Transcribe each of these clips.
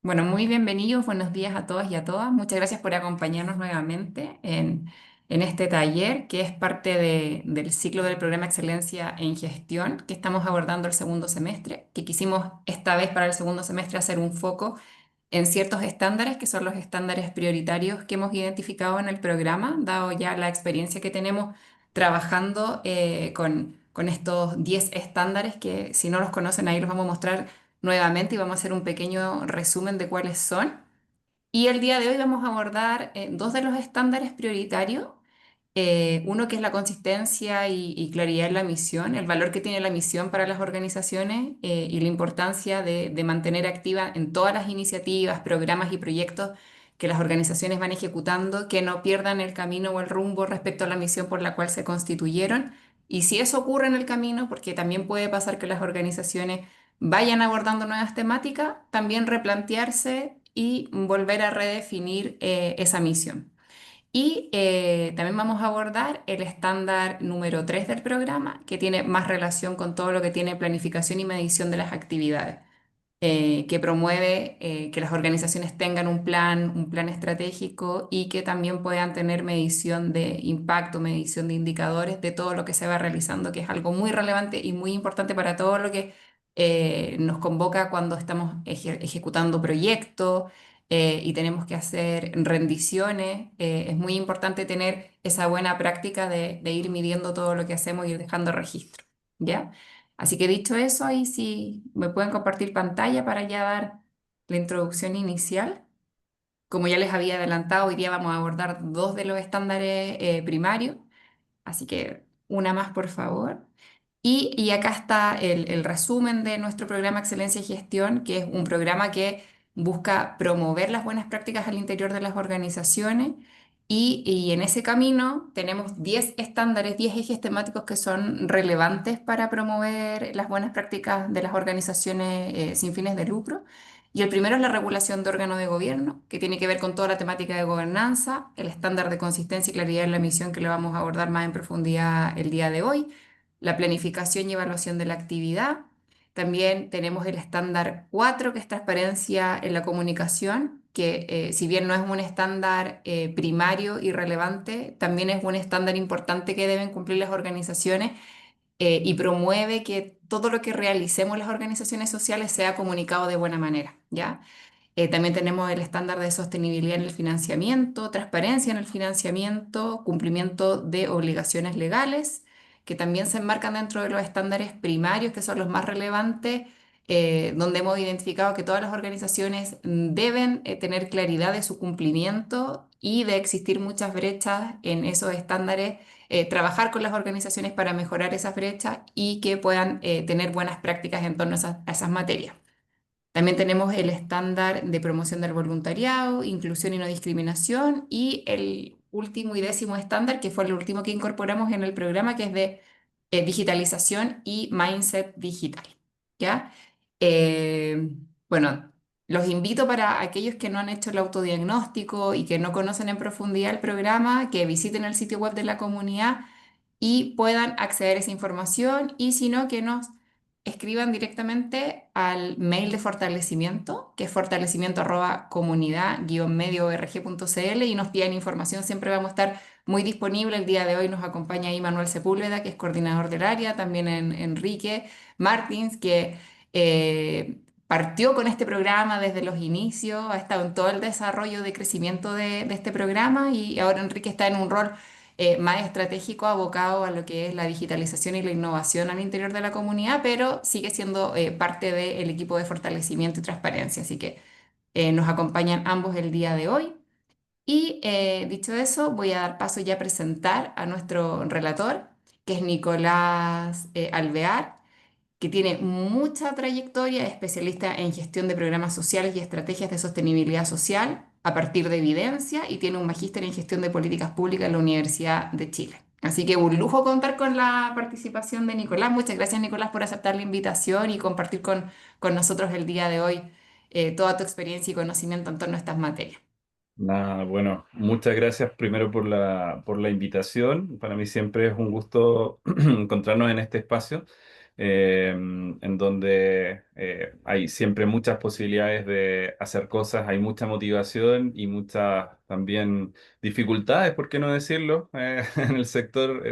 Bueno, muy bienvenidos, buenos días a todos y a todas. Muchas gracias por acompañarnos nuevamente en este taller que es parte del ciclo del programa Excelencia en Gestión que estamos abordando el segundo semestre, que quisimos esta vez para el segundo semestre hacer un foco en ciertos estándares que son los estándares prioritarios que hemos identificado en el programa, dado ya la experiencia que tenemos trabajando con estos 10 estándares que si no los conocen ahí los vamos a mostrar nuevamente y vamos a hacer un pequeño resumen de cuáles son. Y el día de hoy vamos a abordar dos de los estándares prioritarios. Uno que es la consistencia y claridad en la misión, el valor que tiene la misión para las organizaciones y la importancia de mantener activa en todas las iniciativas, programas y proyectos que las organizaciones van ejecutando, que no pierdan el camino o el rumbo respecto a la misión por la cual se constituyeron. Y si eso ocurre en el camino, porque también puede pasar que las organizaciones vayan abordando nuevas temáticas, también replantearse y volver a redefinir esa misión. Y también vamos a abordar el estándar número 3 del programa, que tiene más relación con todo lo que tiene planificación y medición de las actividades, que promueve que las organizaciones tengan un plan estratégico y que también puedan tener medición de impacto, medición de indicadores de todo lo que se va realizando, que es algo muy relevante y muy importante para todo lo que nos convoca cuando estamos ejecutando proyectos y tenemos que hacer rendiciones. Es muy importante tener esa buena práctica de ir midiendo todo lo que hacemos y ir dejando registro, ¿ya? Así que dicho eso, ahí sí me pueden compartir pantalla para ya dar la introducción inicial. Como ya les había adelantado, hoy día vamos a abordar dos de los estándares primarios, así que una más, por favor. Y acá está el resumen de nuestro programa Excelencia y Gestión, que es un programa que busca promover las buenas prácticas al interior de las organizaciones. Y en ese camino tenemos 10 estándares, 10 ejes temáticos que son relevantes para promover las buenas prácticas de las organizaciones sin fines de lucro. Y el primero es la regulación de órganos de gobierno, que tiene que ver con toda la temática de gobernanza, el estándar de consistencia y claridad en la misión que le vamos a abordar más en profundidad el día de hoy, la planificación y evaluación de la actividad. También tenemos el estándar 4 que es transparencia en la comunicación, que si bien no es un estándar primario y relevante, también es un estándar importante que deben cumplir las organizaciones y promueve que todo lo que realicemos las organizaciones sociales sea comunicado de buena manera, ¿ya? También tenemos el estándar de sostenibilidad en el financiamiento, transparencia en el financiamiento, cumplimiento de obligaciones legales, que también se enmarcan dentro de los estándares primarios, que son los más relevantes, donde hemos identificado que todas las organizaciones deben tener claridad de su cumplimiento y de existir muchas brechas en esos estándares, trabajar con las organizaciones para mejorar esas brechas y que puedan tener buenas prácticas en torno a esas materias. También tenemos el estándar de promoción del voluntariado, inclusión y no discriminación y el último y décimo estándar, que fue el último que incorporamos en el programa, que es de digitalización y mindset digital. ¿Ya? Eh, bueno, los invito para aquellos que no han hecho el autodiagnóstico y que no conocen en profundidad el programa, que visiten el sitio web de la comunidad y puedan acceder a esa información y si no, que nos escriban directamente al mail de fortalecimiento, que es fortalecimiento@comunidad-medioorg.cl y nos pidan información. Siempre vamos a estar muy disponibles. El día de hoy nos acompaña ahí Manuel Sepúlveda, que es coordinador del área, también Enrique Martins, que partió con este programa desde los inicios, ha estado en todo el desarrollo de crecimiento de este programa y ahora Enrique está en un rol más estratégico abocado a lo que es la digitalización y la innovación al interior de la comunidad, pero sigue siendo parte del equipo de fortalecimiento y transparencia. Así que nos acompañan ambos el día de hoy. Y dicho eso, voy a dar paso ya a presentar a nuestro relator, que es Nicolás Alvear, que tiene mucha trayectoria, es especialista en gestión de programas sociales y estrategias de sostenibilidad social a partir de evidencia y tiene un magíster en gestión de políticas públicas en la Universidad de Chile. Así que un lujo contar con la participación de Nicolás. Muchas gracias, Nicolás, por aceptar la invitación y compartir con nosotros el día de hoy toda tu experiencia y conocimiento en torno a estas materias. Nada, bueno, muchas gracias primero por la invitación. Para mí siempre es un gusto encontrarnos en este espacio en donde hay siempre muchas posibilidades de hacer cosas, hay mucha motivación y muchas también dificultades, ¿por qué no decirlo? En el sector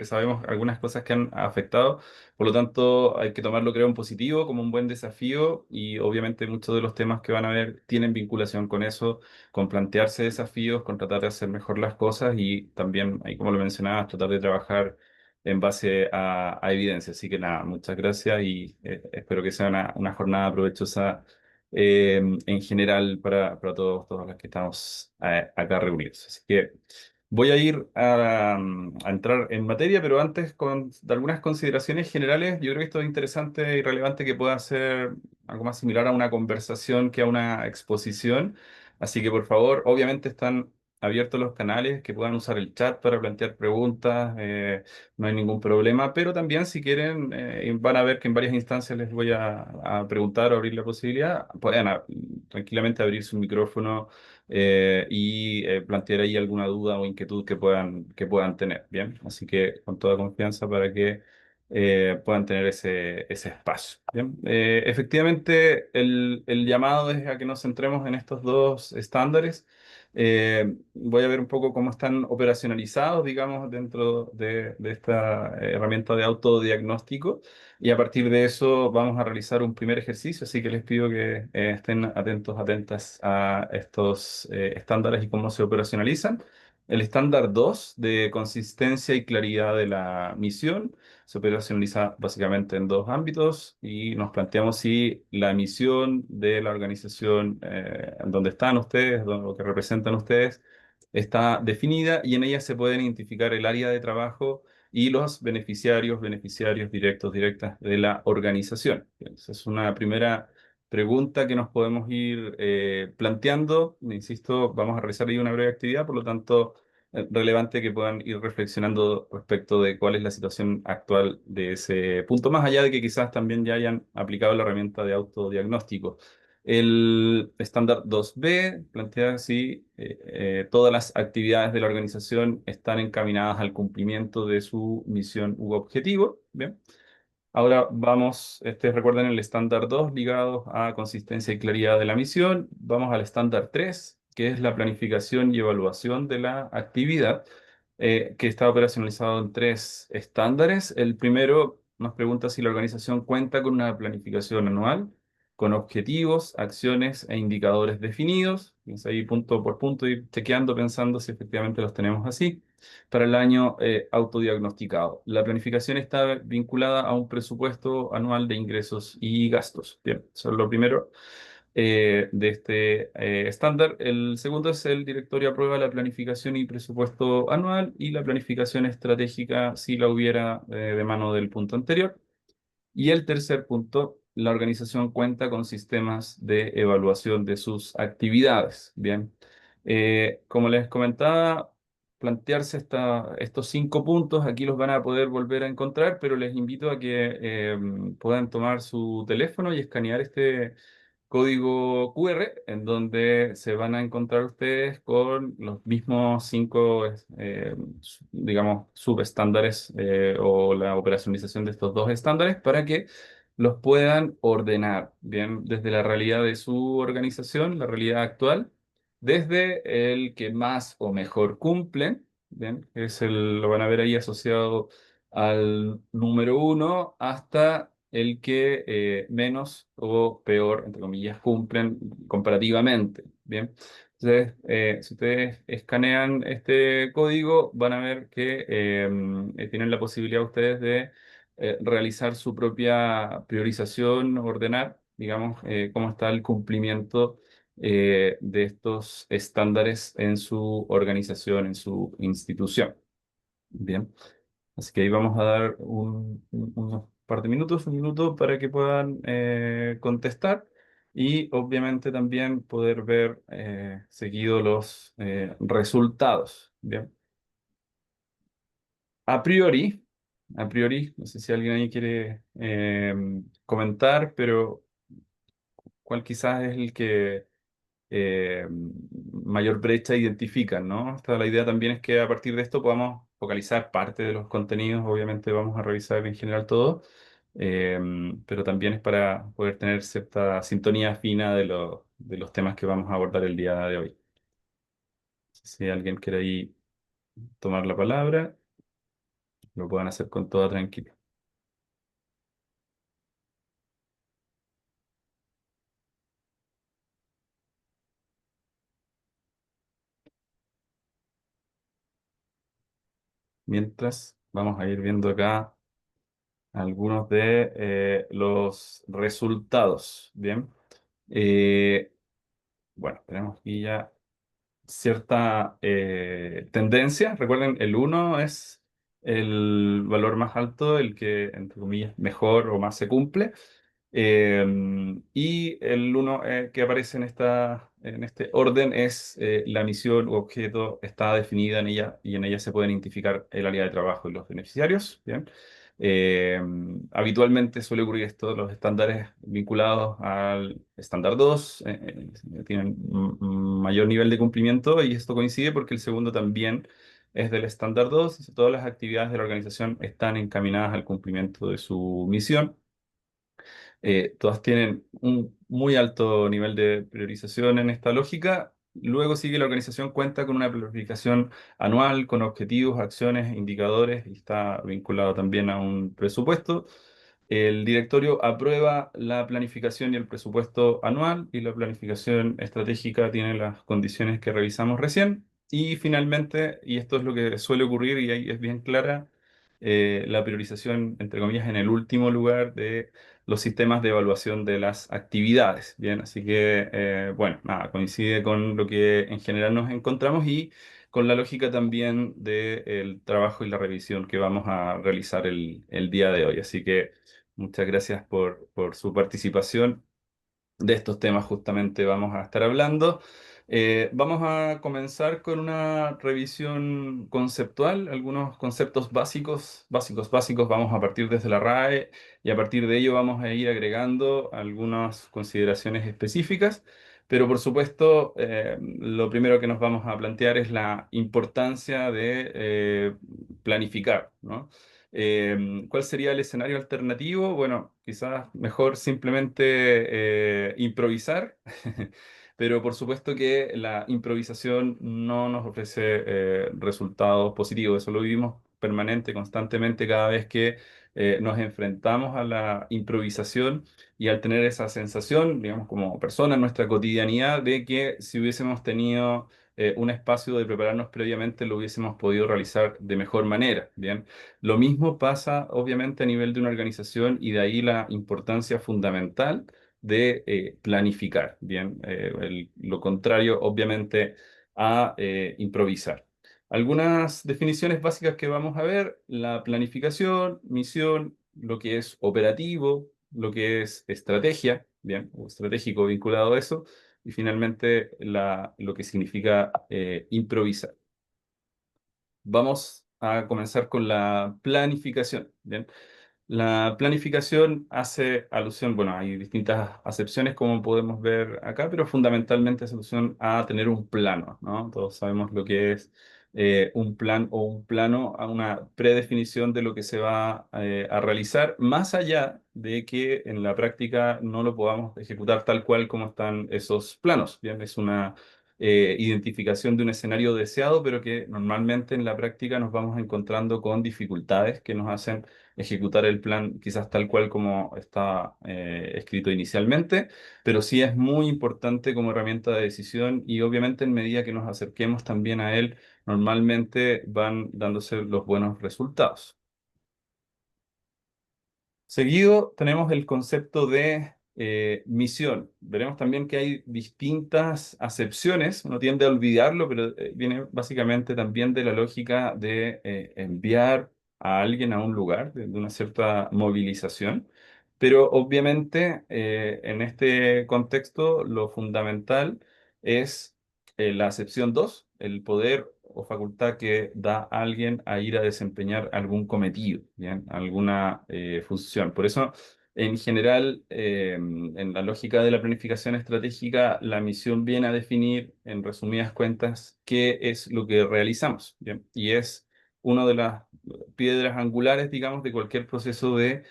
sabemos algunas cosas que han afectado, por lo tanto hay que tomarlo, creo, en positivo, como un buen desafío y obviamente muchos de los temas que van a ver tienen vinculación con eso, con plantearse desafíos, con tratar de hacer mejor las cosas y también, ahí como lo mencionabas, tratar de trabajar en base a evidencia. Así que nada, muchas gracias y espero que sea una jornada provechosa en general para todos los que estamos acá reunidos. Así que voy a ir a entrar en materia, pero antes con de algunas consideraciones generales, yo creo que esto es interesante y relevante que pueda ser algo más similar a una conversación que a una exposición. Así que por favor, obviamente están abiertos los canales, que puedan usar el chat para plantear preguntas. No hay ningún problema, pero también si quieren, van a ver que en varias instancias les voy a preguntar o abrir la posibilidad, pueden tranquilamente abrir su micrófono y plantear ahí alguna duda o inquietud que puedan tener, ¿bien? Así que con toda confianza para que puedan tener ese espacio, ¿bien? Efectivamente, el llamado es a que nos centremos en estos dos estándares. Voy a ver un poco cómo están operacionalizados, digamos, dentro de esta herramienta de autodiagnóstico. Y a partir de eso vamos a realizar un primer ejercicio, así que les pido que estén atentos, atentas a estos estándares y cómo se operacionalizan. El estándar 2 de consistencia y claridad de la misión se operacionaliza básicamente en dos ámbitos y nos planteamos si la misión de la organización en donde están ustedes, lo que representan ustedes, está definida y en ella se pueden identificar el área de trabajo y los beneficiarios directos, directas de la organización. Esa es una primera pregunta que nos podemos ir planteando. Insisto, vamos a realizar ahí una breve actividad, por lo tanto relevante que puedan ir reflexionando respecto de cuál es la situación actual de ese punto, más allá de que quizás también ya hayan aplicado la herramienta de autodiagnóstico. El estándar 2B plantea si todas las actividades de la organización están encaminadas al cumplimiento de su misión u objetivo. Bien. Ahora vamos, recuerden el estándar 2 ligado a consistencia y claridad de la misión. Vamos al estándar 3 que es la planificación y evaluación de la actividad, que está operacionalizado en tres estándares. El primero nos pregunta si la organización cuenta con una planificación anual, con objetivos, acciones e indicadores definidos. Vamos ahí punto por punto ir chequeando, pensando si efectivamente los tenemos así para el año autodiagnosticado. La planificación está vinculada a un presupuesto anual de ingresos y gastos. Bien, eso es lo primero de este estándar. El segundo es el directorio aprueba la planificación y presupuesto anual y la planificación estratégica si la hubiera de mano del punto anterior. Y el tercer punto, la organización cuenta con sistemas de evaluación de sus actividades. Bien, como les comentaba, plantearse estos 5 puntos, aquí los van a poder volver a encontrar, pero les invito a que puedan tomar su teléfono y escanear este código QR en donde se van a encontrar ustedes con los mismos 5, digamos, subestándares o la operacionalización de estos dos estándares para que los puedan ordenar, bien, desde la realidad de su organización, la realidad actual, desde el que más o mejor cumplen, bien, lo van a ver ahí asociado al número 1 hasta el que menos o peor, entre comillas, cumplen comparativamente. Bien. Entonces, si ustedes escanean este código, van a ver que tienen la posibilidad ustedes de realizar su propia priorización, ordenar, digamos, cómo está el cumplimiento de estos estándares en su organización, en su institución. Bien. Así que ahí vamos a dar unos par de minutos, un minuto para que puedan contestar y obviamente también poder ver seguido los resultados. Bien. A priori, a priori, no sé si alguien ahí quiere comentar, pero cuál quizás es el que mayor brecha identifican, ¿no? La idea también es que a partir de esto podamos focalizar parte de los contenidos, obviamente vamos a revisar en general todo, pero también es para poder tener cierta sintonía fina de los temas que vamos a abordar el día de hoy. Si alguien quiere ahí tomar la palabra, lo pueden hacer con toda tranquilidad. Mientras, vamos a ir viendo acá algunos de los resultados. Bien. Eh, bueno, tenemos aquí ya cierta tendencia. Recuerden, el uno es el valor más alto, el que, entre comillas, mejor o más se cumple. Y el uno que aparece en este orden es la misión u objeto está definida en ella y en ella se pueden identificar el área de trabajo y los beneficiarios. Bien. Eh, Habitualmente suele ocurrir esto, los estándares vinculados al estándar 2 tienen mayor nivel de cumplimiento y esto coincide porque el segundo también es del estándar 2 y todas las actividades de la organización están encaminadas al cumplimiento de su misión. Todas tienen un muy alto nivel de priorización en esta lógica. Luego sigue la organización cuenta con una planificación anual con objetivos, acciones, indicadores y está vinculado también a un presupuesto. El directorio aprueba la planificación y el presupuesto anual y la planificación estratégica tiene las condiciones que revisamos recién. Y finalmente, y esto es lo que suele ocurrir y ahí es bien clara, la priorización, entre comillas, en el último lugar de los sistemas de evaluación de las actividades. Bien, así que, bueno, nada, coincide con lo que en general nos encontramos y con la lógica también del trabajo y la revisión que vamos a realizar el día de hoy. Así que muchas gracias por su participación. De estos temas justamente vamos a estar hablando. Vamos a comenzar con una revisión conceptual, algunos conceptos básicos. Vamos a partir desde la RAE y a partir de ello vamos a ir agregando algunas consideraciones específicas. Pero por supuesto, lo primero que nos vamos a plantear es la importancia de planificar, ¿no? ¿Cuál sería el escenario alternativo? Bueno, quizás mejor simplemente improvisar, pero por supuesto que la improvisación no nos ofrece resultados positivos. Eso lo vivimos permanente, constantemente, cada vez que nos enfrentamos a la improvisación y al tener esa sensación, digamos, como persona en nuestra cotidianidad, de que si hubiésemos tenido un espacio de prepararnos previamente, lo hubiésemos podido realizar de mejor manera, ¿bien? Lo mismo pasa obviamente a nivel de una organización y de ahí la importancia fundamental de planificar, ¿bien? Lo contrario obviamente a improvisar. Algunas definiciones básicas que vamos a ver: la planificación, misión, lo que es operativo, lo que es estrategia, ¿bien? O estratégico vinculado a eso, y finalmente lo que significa improvisar. Vamos a comenzar con la planificación. Bien, la planificación hace alusión, bueno, hay distintas acepciones como podemos ver acá, pero fundamentalmente hace alusión a tener un plano, ¿no? Todos sabemos lo que es un plan o un plano, a una predefinición de lo que se va a realizar, más allá de que en la práctica no lo podamos ejecutar tal cual como están esos planos. Bien, es una identificación de un escenario deseado, pero que normalmente en la práctica nos vamos encontrando con dificultades que nos hacen ejecutar el plan quizás tal cual como está escrito inicialmente, pero sí es muy importante como herramienta de decisión y obviamente en medida que nos acerquemos también a él, normalmente van dándose los buenos resultados. Seguido tenemos el concepto de misión. Veremos también que hay distintas acepciones. Uno tiende a olvidarlo, pero viene básicamente también de la lógica de enviar a alguien a un lugar, de una cierta movilización. Pero obviamente en este contexto lo fundamental es la acepción 2, el poder o facultad que da a alguien a ir a desempeñar algún cometido, ¿bien? Alguna función. Por eso, en general, en la lógica de la planificación estratégica, la misión viene a definir, en resumidas cuentas, qué es lo que realizamos, ¿bien? Y es una de las piedras angulares, digamos, de cualquier proceso de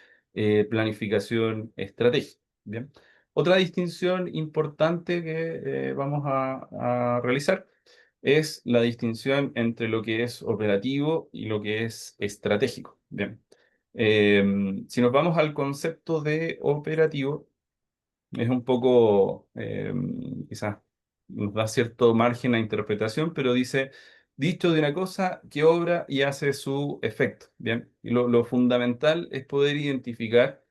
planificación estratégica. Bien. Otra distinción importante que vamos a realizar es la distinción entre lo que es operativo y lo que es estratégico. Bien. Si nos vamos al concepto de operativo, es un poco, quizás nos da cierto margen a interpretación, pero dice, dicho de una cosa que obra y hace su efecto, ¿bien? Y lo fundamental es poder identificar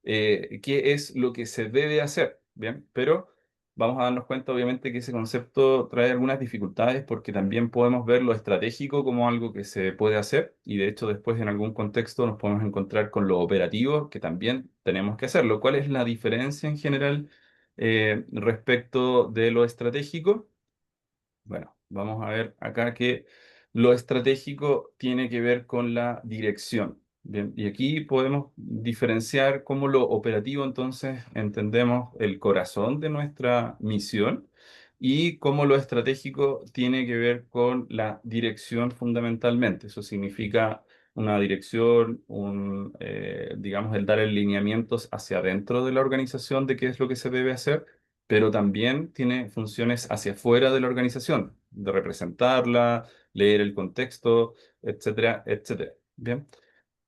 qué es lo que se debe hacer, ¿bien? Pero vamos a darnos cuenta, obviamente, que ese concepto trae algunas dificultades porque también podemos ver lo estratégico como algo que se puede hacer y de hecho después en algún contexto nos podemos encontrar con lo operativo que también tenemos que hacerlo. ¿Cuál es la diferencia en general respecto de lo estratégico? Bueno, vamos a ver acá que lo estratégico tiene que ver con la dirección. Bien, y aquí podemos diferenciar cómo lo operativo entonces entendemos el corazón de nuestra misión y cómo lo estratégico tiene que ver con la dirección fundamentalmente. Eso significa una dirección, digamos, el dar lineamientos hacia adentro de la organización de qué es lo que se debe hacer, pero también tiene funciones hacia afuera de la organización, de representarla, leer el contexto, etcétera, etcétera. Bien.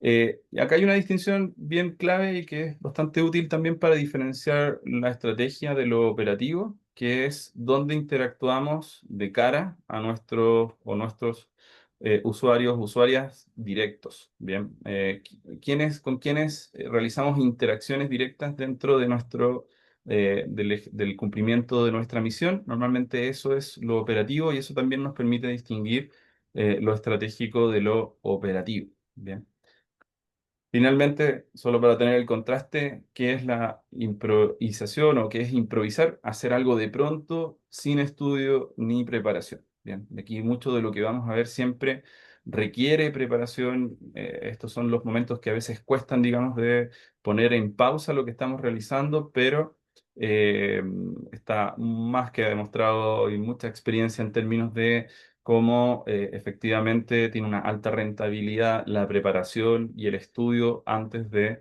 Y acá hay una distinción bien clave y que es bastante útil también para diferenciar la estrategia de lo operativo, que es dónde interactuamos de cara a nuestros usuarios, usuarias directos. Bien, con quiénes realizamos interacciones directas dentro de del cumplimiento de nuestra misión. Normalmente eso es lo operativo y eso también nos permite distinguir lo estratégico de lo operativo. Bien. Finalmente, solo para tener el contraste, ¿qué es la improvisación o qué es improvisar? Hacer algo de pronto, sin estudio ni preparación. Bien, de aquí mucho de lo que vamos a ver siempre requiere preparación. Estos son los momentos que a veces cuestan, digamos, de poner en pausa lo que estamos realizando, pero eh, está más que demostrado y mucha experiencia en términos de cómo efectivamente tiene una alta rentabilidad la preparación y el estudio antes de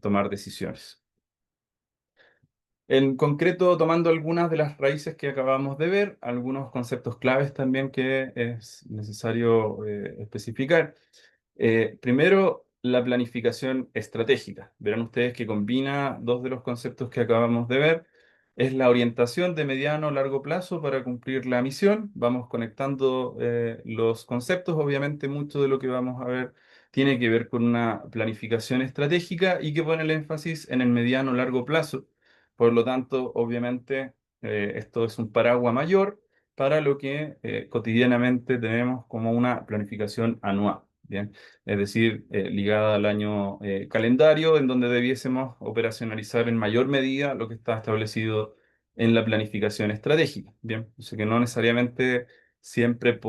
tomar decisiones. En concreto, tomando algunas de las raíces que acabamos de ver, algunos conceptos claves también que es necesario especificar. Primero, la planificación estratégica. Verán ustedes que combina dos de los conceptos que acabamos de ver. Es la orientación de mediano a largo plazo para cumplir la misión. Vamos conectando los conceptos. Obviamente, mucho de lo que vamos a ver tiene que ver con una planificación estratégica y que pone el énfasis en el mediano a largo plazo. Por lo tanto, obviamente, esto es un paraguas mayor para lo que cotidianamente tenemos como una planificación anual. Bien, es decir, ligada al año calendario, en donde debiésemos operacionalizar en mayor medida lo que está establecido en la planificación estratégica. Bien, o sea que no necesariamente siempre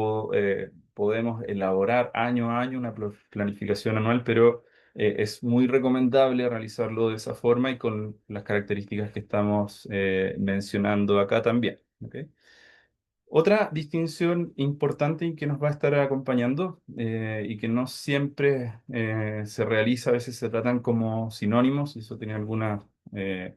podemos elaborar año a año una planificación anual, pero es muy recomendable realizarlo de esa forma y con las características que estamos mencionando acá también. ¿Ok? Otra distinción importante y que nos va a estar acompañando y que no siempre se realiza, a veces se tratan como sinónimos, y eso tiene algunas eh,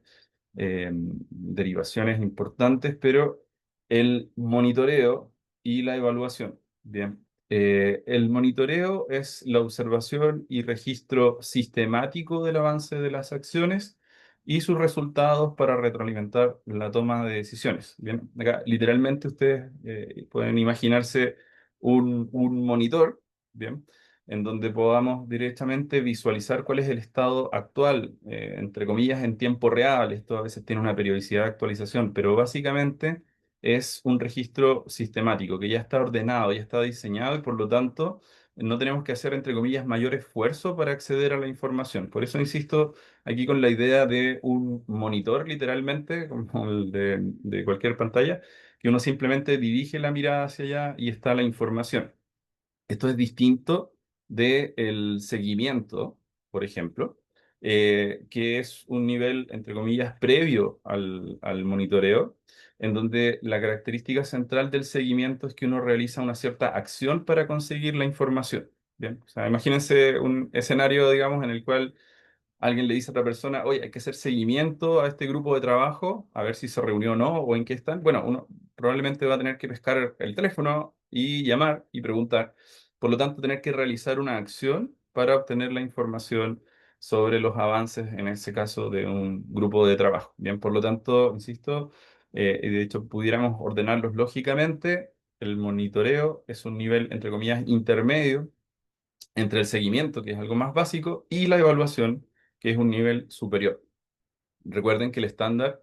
derivaciones importantes, pero el monitoreo y la evaluación. Bien, el monitoreo es la observación y registro sistemático del avance de las acciones y sus resultados para retroalimentar la toma de decisiones. Bien, acá literalmente ustedes pueden imaginarse un monitor, bien, en donde podamos directamente visualizar cuál es el estado actual, entre comillas, en tiempo real. Esto a veces tiene una periodicidad de actualización, pero básicamente es un registro sistemático que ya está ordenado, ya está diseñado y por lo tanto no tenemos que hacer, entre comillas, mayor esfuerzo para acceder a la información. Por eso insisto aquí con la idea de un monitor, literalmente, como el de cualquier pantalla, que uno simplemente dirige la mirada hacia allá y está la información. Esto es distinto del seguimiento, por ejemplo, que es un nivel, entre comillas, previo al monitoreo, en donde la característica central del seguimiento es que uno realiza una cierta acción para conseguir la información. Bien, o sea, imagínense un escenario, digamos, en el cual alguien le dice a otra persona, oye, hay que hacer seguimiento a este grupo de trabajo, a ver si se reunió o no, o en qué están. Bueno, uno probablemente va a tener que pescar el teléfono y llamar y preguntar. Por lo tanto, tener que realizar una acción para obtener la información sobre los avances, en ese caso, de un grupo de trabajo. Bien, por lo tanto, insisto, y de hecho pudiéramos ordenarlos lógicamente, el monitoreo es un nivel, entre comillas, intermedio entre el seguimiento, que es algo más básico, y la evaluación, que es un nivel superior. Recuerden que el estándar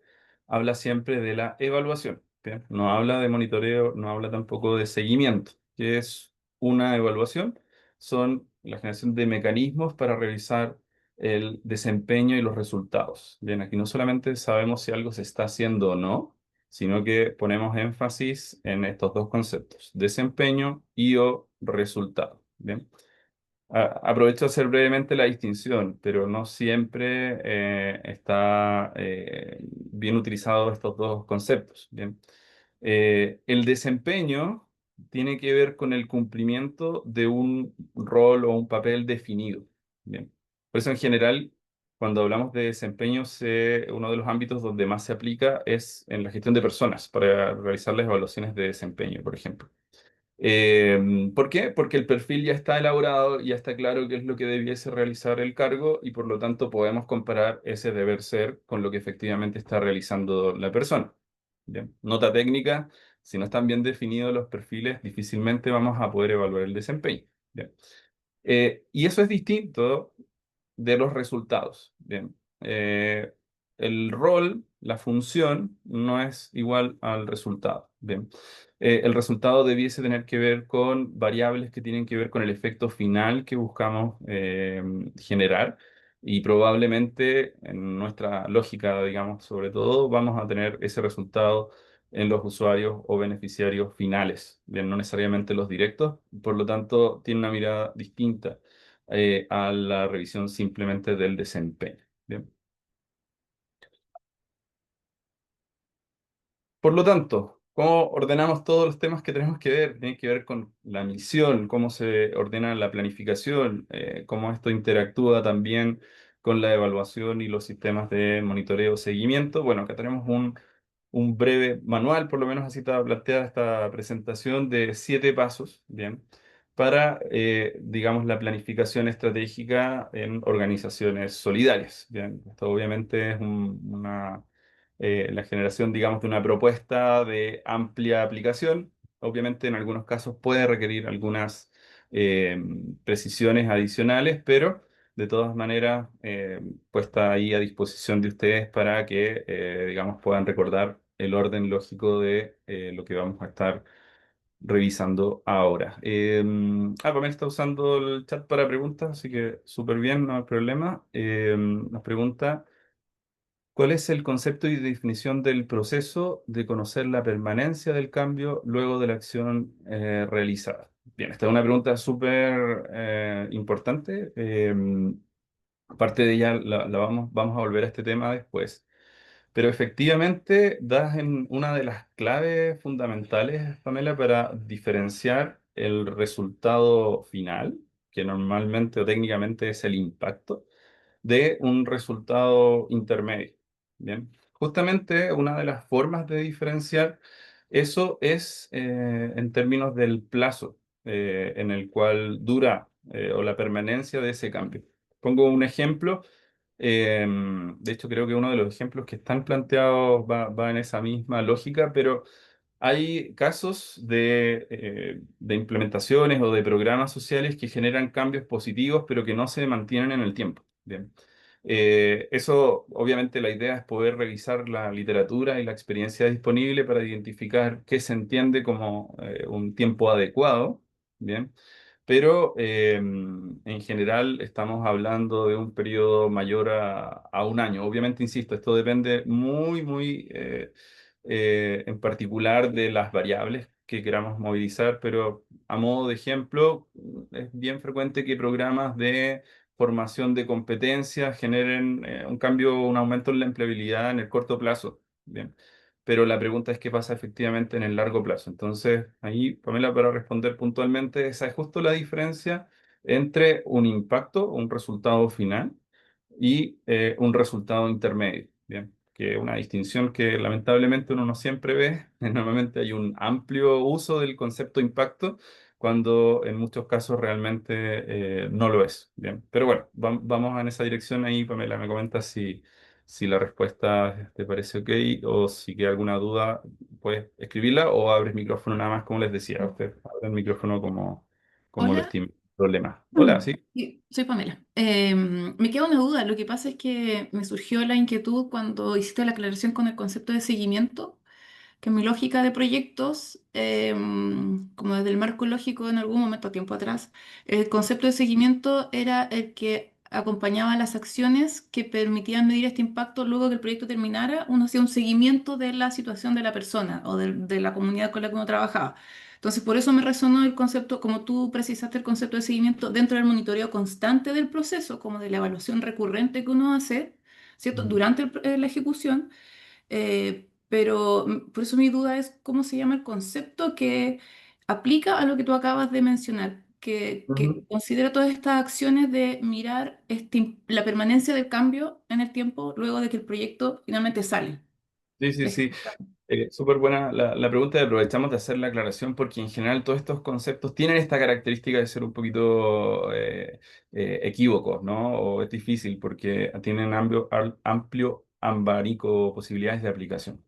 habla siempre de la evaluación, ¿bien? No habla de monitoreo, no habla tampoco de seguimiento, que es una evaluación. Son la generación de mecanismos para revisar el desempeño y los resultados. Bien, aquí no solamente sabemos si algo se está haciendo o no, sino que ponemos énfasis en estos dos conceptos, desempeño y o resultado. Bien. Aprovecho de hacer brevemente la distinción, pero no siempre está bien utilizado estos dos conceptos. Bien. El desempeño tiene que ver con el cumplimiento de un rol o un papel definido. Bien. Por eso, en general, cuando hablamos de desempeño, uno de los ámbitos donde más se aplica es en la gestión de personas, para realizar las evaluaciones de desempeño, por ejemplo. ¿Por qué? Porque el perfil ya está elaborado, ya está claro qué es lo que debiese realizar el cargo y por lo tanto podemos comparar ese deber ser con lo que efectivamente está realizando la persona. Bien. Nota técnica, si no están bien definidos los perfiles, difícilmente vamos a poder evaluar el desempeño. Bien. Y eso es distinto de los resultados. Bien. El rol, la función, no es igual al resultado. Bien. El resultado debiese tener que ver con variables que tienen que ver con el efecto final que buscamos generar. Y probablemente en nuestra lógica, digamos, sobre todo, vamos a tener ese resultado en los usuarios o beneficiarios finales, bien, no necesariamente los directos, por lo tanto, tiene una mirada distinta a la revisión simplemente del desempeño. Bien. Por lo tanto, ¿cómo ordenamos todos los temas que tenemos que ver? Tiene que ver con la misión, cómo se ordena la planificación, cómo esto interactúa también con la evaluación y los sistemas de monitoreo, seguimiento. Bueno, acá tenemos un breve manual, por lo menos así está planteada esta presentación de 7 pasos, bien, para, digamos, la planificación estratégica en organizaciones solidarias. Bien, esto obviamente es la generación, digamos, de una propuesta de amplia aplicación. Obviamente, en algunos casos puede requerir algunas eh, precisiones adicionales, pero de todas maneras, puesta ahí a disposición de ustedes para que, digamos, puedan recordar el orden lógico de lo que vamos a estar revisando ahora. Pamela está usando el chat para preguntas, así que súper bien, no hay problema. Nos pregunta, ¿cuál es el concepto y definición del proceso de conocer la permanencia del cambio luego de la acción realizada? Bien, esta es una pregunta súper importante. Parte de ella vamos a volver a este tema después. Pero efectivamente das en una de las claves fundamentales, Pamela, para diferenciar el resultado final, que normalmente o técnicamente es el impacto, de un resultado intermedio. Bien, justamente una de las formas de diferenciar eso es en términos del plazo en el cual dura o la permanencia de ese cambio. Pongo un ejemplo. De hecho, creo que uno de los ejemplos que están planteados va en esa misma lógica, pero hay casos de implementaciones o de programas sociales que generan cambios positivos, pero que no se mantienen en el tiempo. Bien. Eso, obviamente, la idea es poder revisar la literatura y la experiencia disponible para identificar qué se entiende como un tiempo adecuado. Bien. Pero en general estamos hablando de un periodo mayor a un año. Obviamente, insisto, esto depende muy en particular de las variables que queramos movilizar, pero a modo de ejemplo, es bien frecuente que programas de formación de competencias generen un cambio, un aumento en la empleabilidad en el corto plazo. Bien. Pero la pregunta es qué pasa efectivamente en el largo plazo. Entonces, ahí, Pamela, para responder puntualmente, esa es justo la diferencia entre un impacto, un resultado final, y un resultado intermedio. Bien, que es una distinción que lamentablemente uno no siempre ve. Normalmente hay un amplio uso del concepto impacto, cuando en muchos casos realmente no lo es. Bien, pero bueno, vamos en esa dirección ahí. Pamela, me comentas si la respuesta te parece ok, o si queda alguna duda, puedes escribirla o abres micrófono nada más, como les decía. Usted abre el micrófono como lo Hola, estime. Problema. Hola, sí. sí, soy Pamela. Me queda una duda. Lo que pasa es que me surgió la inquietud cuando hiciste la aclaración con el concepto de seguimiento, que en mi lógica de proyectos, como desde el marco lógico en algún momento, tiempo atrás, el concepto de seguimiento era el que acompañaba las acciones que permitían medir este impacto luego que el proyecto terminara. Uno hacía un seguimiento de la situación de la persona o de la comunidad con la que uno trabajaba. Entonces, por eso me resonó el concepto, como tú precisaste el concepto de seguimiento dentro del monitoreo constante del proceso, como de la evaluación recurrente que uno hace, ¿cierto? Durante la ejecución. Pero por eso mi duda es cómo se llama el concepto que aplica a lo que tú acabas de mencionar, que Ujú. considera todas estas acciones de mirar la permanencia del cambio en el tiempo luego de que el proyecto finalmente sale. Sí, sí, sí. Ejecutado. Súper buena la pregunta, y aprovechamos de hacer la aclaración porque en general todos estos conceptos tienen esta característica de ser un poquito equívocos, ¿no? O es difícil porque tienen amplio abanico de posibilidades de aplicación.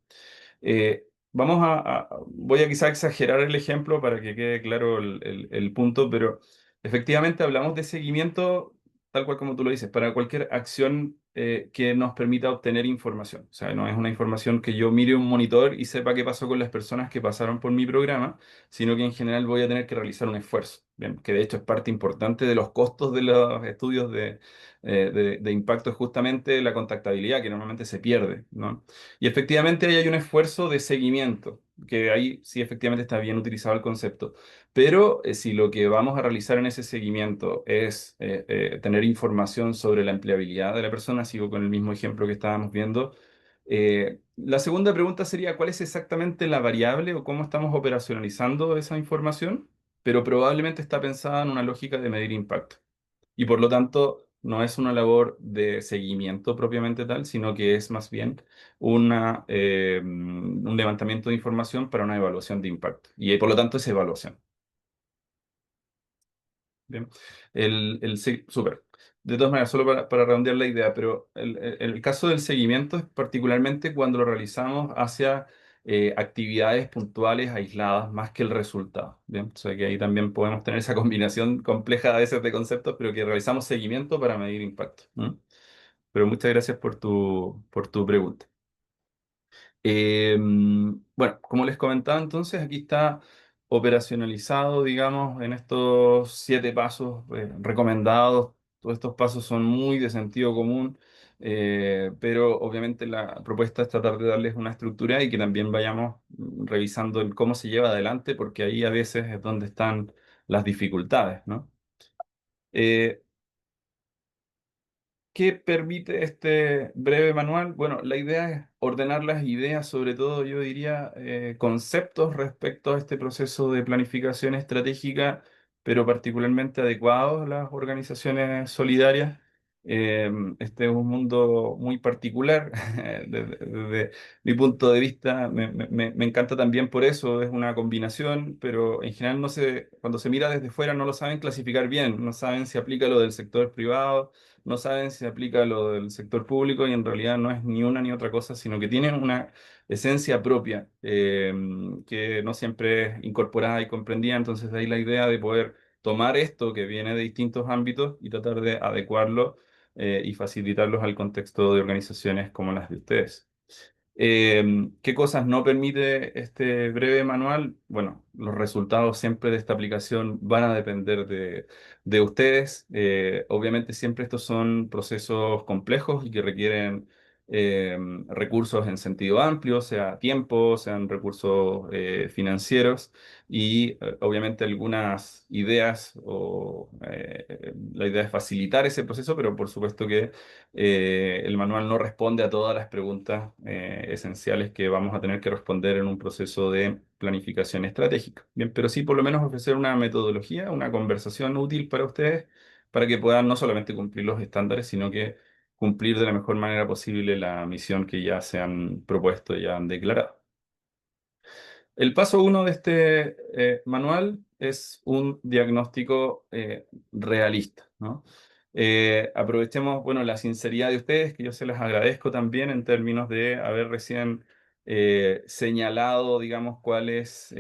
Voy a quizá exagerar el ejemplo para que quede claro el punto, pero efectivamente hablamos de seguimiento, tal cual como tú lo dices, para cualquier acción que nos permita obtener información. O sea, no es una información que yo mire un monitor y sepa qué pasó con las personas que pasaron por mi programa, sino que en general voy a tener que realizar un esfuerzo. Bien, que de hecho es parte importante de los costos de los estudios de impacto, es justamente la contactabilidad que normalmente se pierde, ¿no? Y efectivamente ahí hay un esfuerzo de seguimiento, que ahí sí efectivamente está bien utilizado el concepto. Pero si lo que vamos a realizar en ese seguimiento es tener información sobre la empleabilidad de la persona, sigo con el mismo ejemplo que estábamos viendo, la segunda pregunta sería, ¿cuál es exactamente la variable o cómo estamos operacionalizando esa información? Pero probablemente está pensada en una lógica de medir impacto. Y por lo tanto, no es una labor de seguimiento propiamente tal, sino que es más bien un levantamiento de información para una evaluación de impacto. Y por lo tanto es evaluación. Bien. Súper. De todas maneras, solo para redondear la idea, pero el caso del seguimiento es particularmente cuando lo realizamos hacia actividades puntuales, aisladas, más que el resultado. Bien. O sea que ahí también podemos tener esa combinación compleja a veces de conceptos, pero que realizamos seguimiento para medir impacto. ¿Mm? Pero muchas gracias por tu pregunta. Bueno, como les comentaba entonces, aquí está operacionalizado, digamos, en estos 7 pasos recomendados. Todos estos pasos son muy de sentido común, pero obviamente la propuesta es tratar de darles una estructura y que también vayamos revisando el cómo se lleva adelante, porque ahí a veces es donde están las dificultades, ¿no? Eh, ¿Qué permite este breve manual? Bueno, la idea es ordenar las ideas, sobre todo yo diría conceptos respecto a este proceso de planificación estratégica, pero particularmente adecuados a las organizaciones solidarias. Este es un mundo muy particular desde mi punto de vista. Me encanta también por eso, es una combinación, pero en general cuando se mira desde fuera no lo saben clasificar bien, no saben si aplica lo del sector privado, no saben si aplica lo del sector público, y en realidad no es ni una ni otra cosa, sino que tienen una esencia propia que no siempre es incorporada y comprendida. Entonces de ahí la idea de poder tomar esto que viene de distintos ámbitos y tratar de adecuarlo y facilitarlos al contexto de organizaciones como las de ustedes. ¿Qué cosas no permite este breve manual? Bueno, los resultados siempre de esta aplicación van a depender de ustedes. Obviamente siempre estos son procesos complejos y que requieren recursos en sentido amplio, sea tiempo, sean recursos financieros y obviamente algunas ideas la idea es facilitar ese proceso, pero por supuesto que el manual no responde a todas las preguntas esenciales que vamos a tener que responder en un proceso de planificación estratégica. Bien, pero sí por lo menos ofrecer una metodología, una conversación útil para ustedes, para que puedan no solamente cumplir los estándares, sino que cumplir de la mejor manera posible la misión que ya se han propuesto, ya han declarado. El paso uno de este manual es un diagnóstico realista, ¿no? Aprovechemos, bueno, la sinceridad de ustedes, que yo se las agradezco también en términos de haber recién señalado, digamos, cuál es,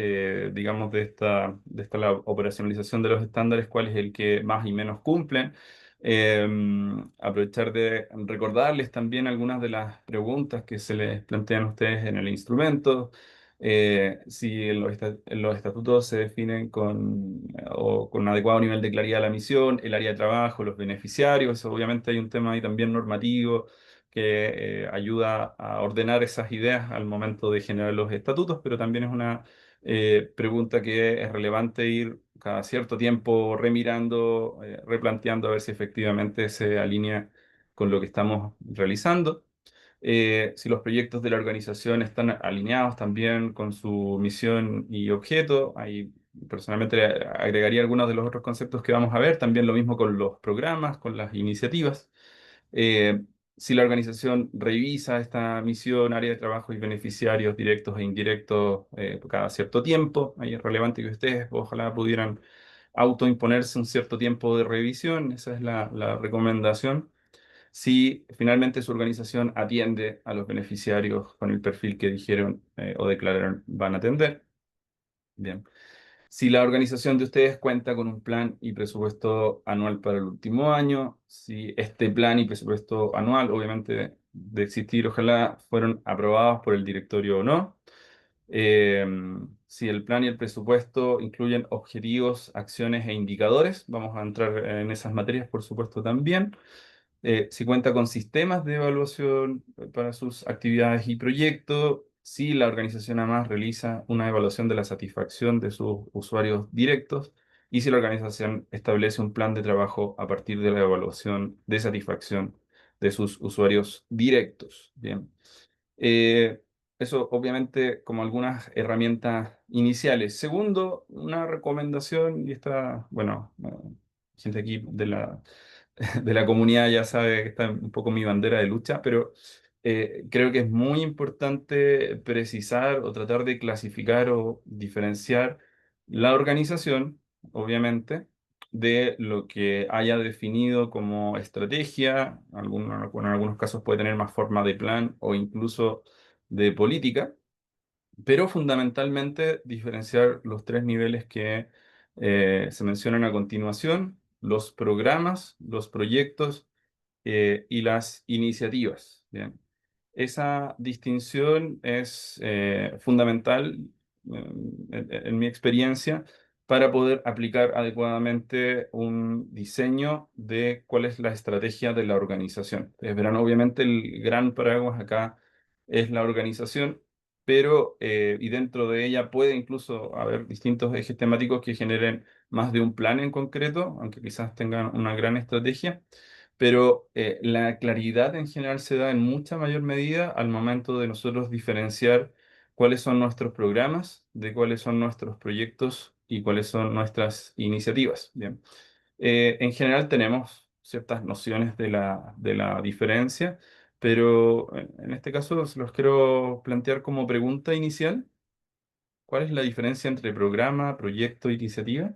digamos, de esta la operacionalización de los estándares, cuál es el que más y menos cumplen. Eh, Aprovechar de recordarles también algunas de las preguntas que se les plantean a ustedes en el instrumento. Si en los estatutos se definen o con un adecuado nivel de claridad la misión, el área de trabajo, los beneficiarios, obviamente hay un tema ahí también normativo que ayuda a ordenar esas ideas al momento de generar los estatutos, pero también es una pregunta que es relevante ir cada cierto tiempo remirando, replanteando a ver si efectivamente se alinea con lo que estamos realizando. Si los proyectos de la organización están alineados también con su misión y objeto. Ahí personalmente agregaría algunos de los otros conceptos que vamos a ver. También lo mismo con los programas, con las iniciativas. Eh, si la organización revisa esta misión, área de trabajo y beneficiarios directos e indirectos cada cierto tiempo, ahí es relevante que ustedes ojalá pudieran autoimponerse un cierto tiempo de revisión. Esa es la recomendación si finalmente su organización atiende a los beneficiarios con el perfil que dijeron o declararon van a atender. Bien. Si la organización de ustedes cuenta con un plan y presupuesto anual para el último año, si este plan y presupuesto anual, obviamente de existir, ojalá fueron aprobados por el directorio o no. Eh, si el plan y el presupuesto incluyen objetivos, acciones e indicadores, vamos a entrar en esas materias, por supuesto, también. Si cuenta con sistemas de evaluación para sus actividades y proyectos, si la organización además realiza una evaluación de la satisfacción de sus usuarios directos y si la organización establece un plan de trabajo a partir de la evaluación de satisfacción de sus usuarios directos. Bien. Eh, Eso obviamente como algunas herramientas iniciales. Segundo, una recomendación, y esta, bueno, gente aquí de la comunidad ya sabe que está un poco mi bandera de lucha, pero creo que es muy importante precisar o tratar de clasificar o diferenciar la organización, obviamente, de lo que haya definido como estrategia. En algunos casos puede tener más forma de plan o incluso de política, pero fundamentalmente diferenciar los tres niveles que se mencionan a continuación: los programas, los proyectos y las iniciativas. Bien. Esa distinción es fundamental en mi experiencia para poder aplicar adecuadamente un diseño de cuál es la estrategia de la organización. Ustedes verán, obviamente, el gran paraguas acá es la organización, pero y dentro de ella puede incluso haber distintos ejes temáticos que generen más de un plan en concreto, aunque quizás tengan una gran estrategia, pero la claridad en general se da en mucha mayor medida al momento de nosotros diferenciar cuáles son nuestros programas, de cuáles son nuestros proyectos y cuáles son nuestras iniciativas. Bien. En general tenemos ciertas nociones de la diferencia, pero en este caso se los quiero plantear como pregunta inicial. ¿Cuál es la diferencia entre programa, proyecto e iniciativa?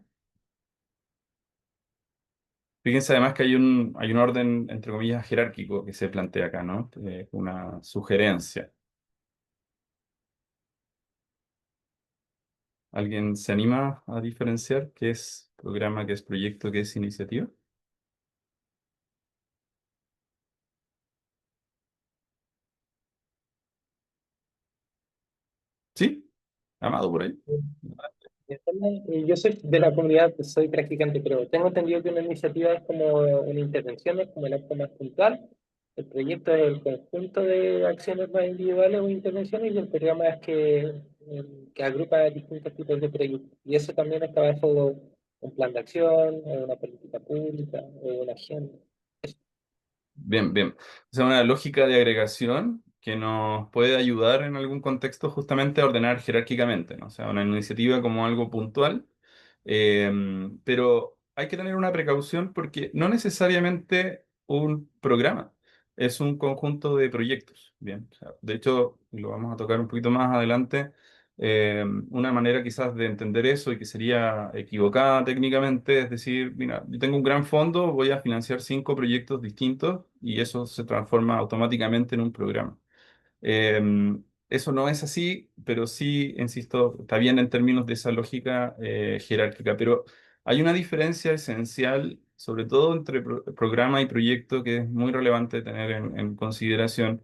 Fíjense además que hay un orden, entre comillas, jerárquico que se plantea acá, ¿no? Una sugerencia. ¿Alguien se anima a diferenciar qué es programa, qué es proyecto, qué es iniciativa? ¿Sí? ¿Amado por ahí? Yo soy de la comunidad, soy practicante, pero tengo entendido que una iniciativa es como una intervención, es como el acto más puntual. El proyecto es el conjunto de acciones más individuales o intervenciones y el programa es que agrupa distintos tipos de proyectos. Y eso también está bajo un plan de acción, o una política pública, o una agenda. Bien, bien. O sea, una lógica de agregación que nos puede ayudar en algún contexto justamente a ordenar jerárquicamente, ¿no? O sea, una iniciativa como algo puntual, eh, pero hay que tener una precaución porque no necesariamente un programa es un conjunto de proyectos. Bien, o sea, de hecho, lo vamos a tocar un poquito más adelante. Una manera quizás de entender eso y que sería equivocada técnicamente es decir, mira, yo tengo un gran fondo, voy a financiar 5 proyectos distintos y eso se transforma automáticamente en un programa. Eso no es así, pero sí, insisto, está bien en términos de esa lógica jerárquica, pero hay una diferencia esencial, sobre todo entre programa y proyecto, que es muy relevante tener en consideración,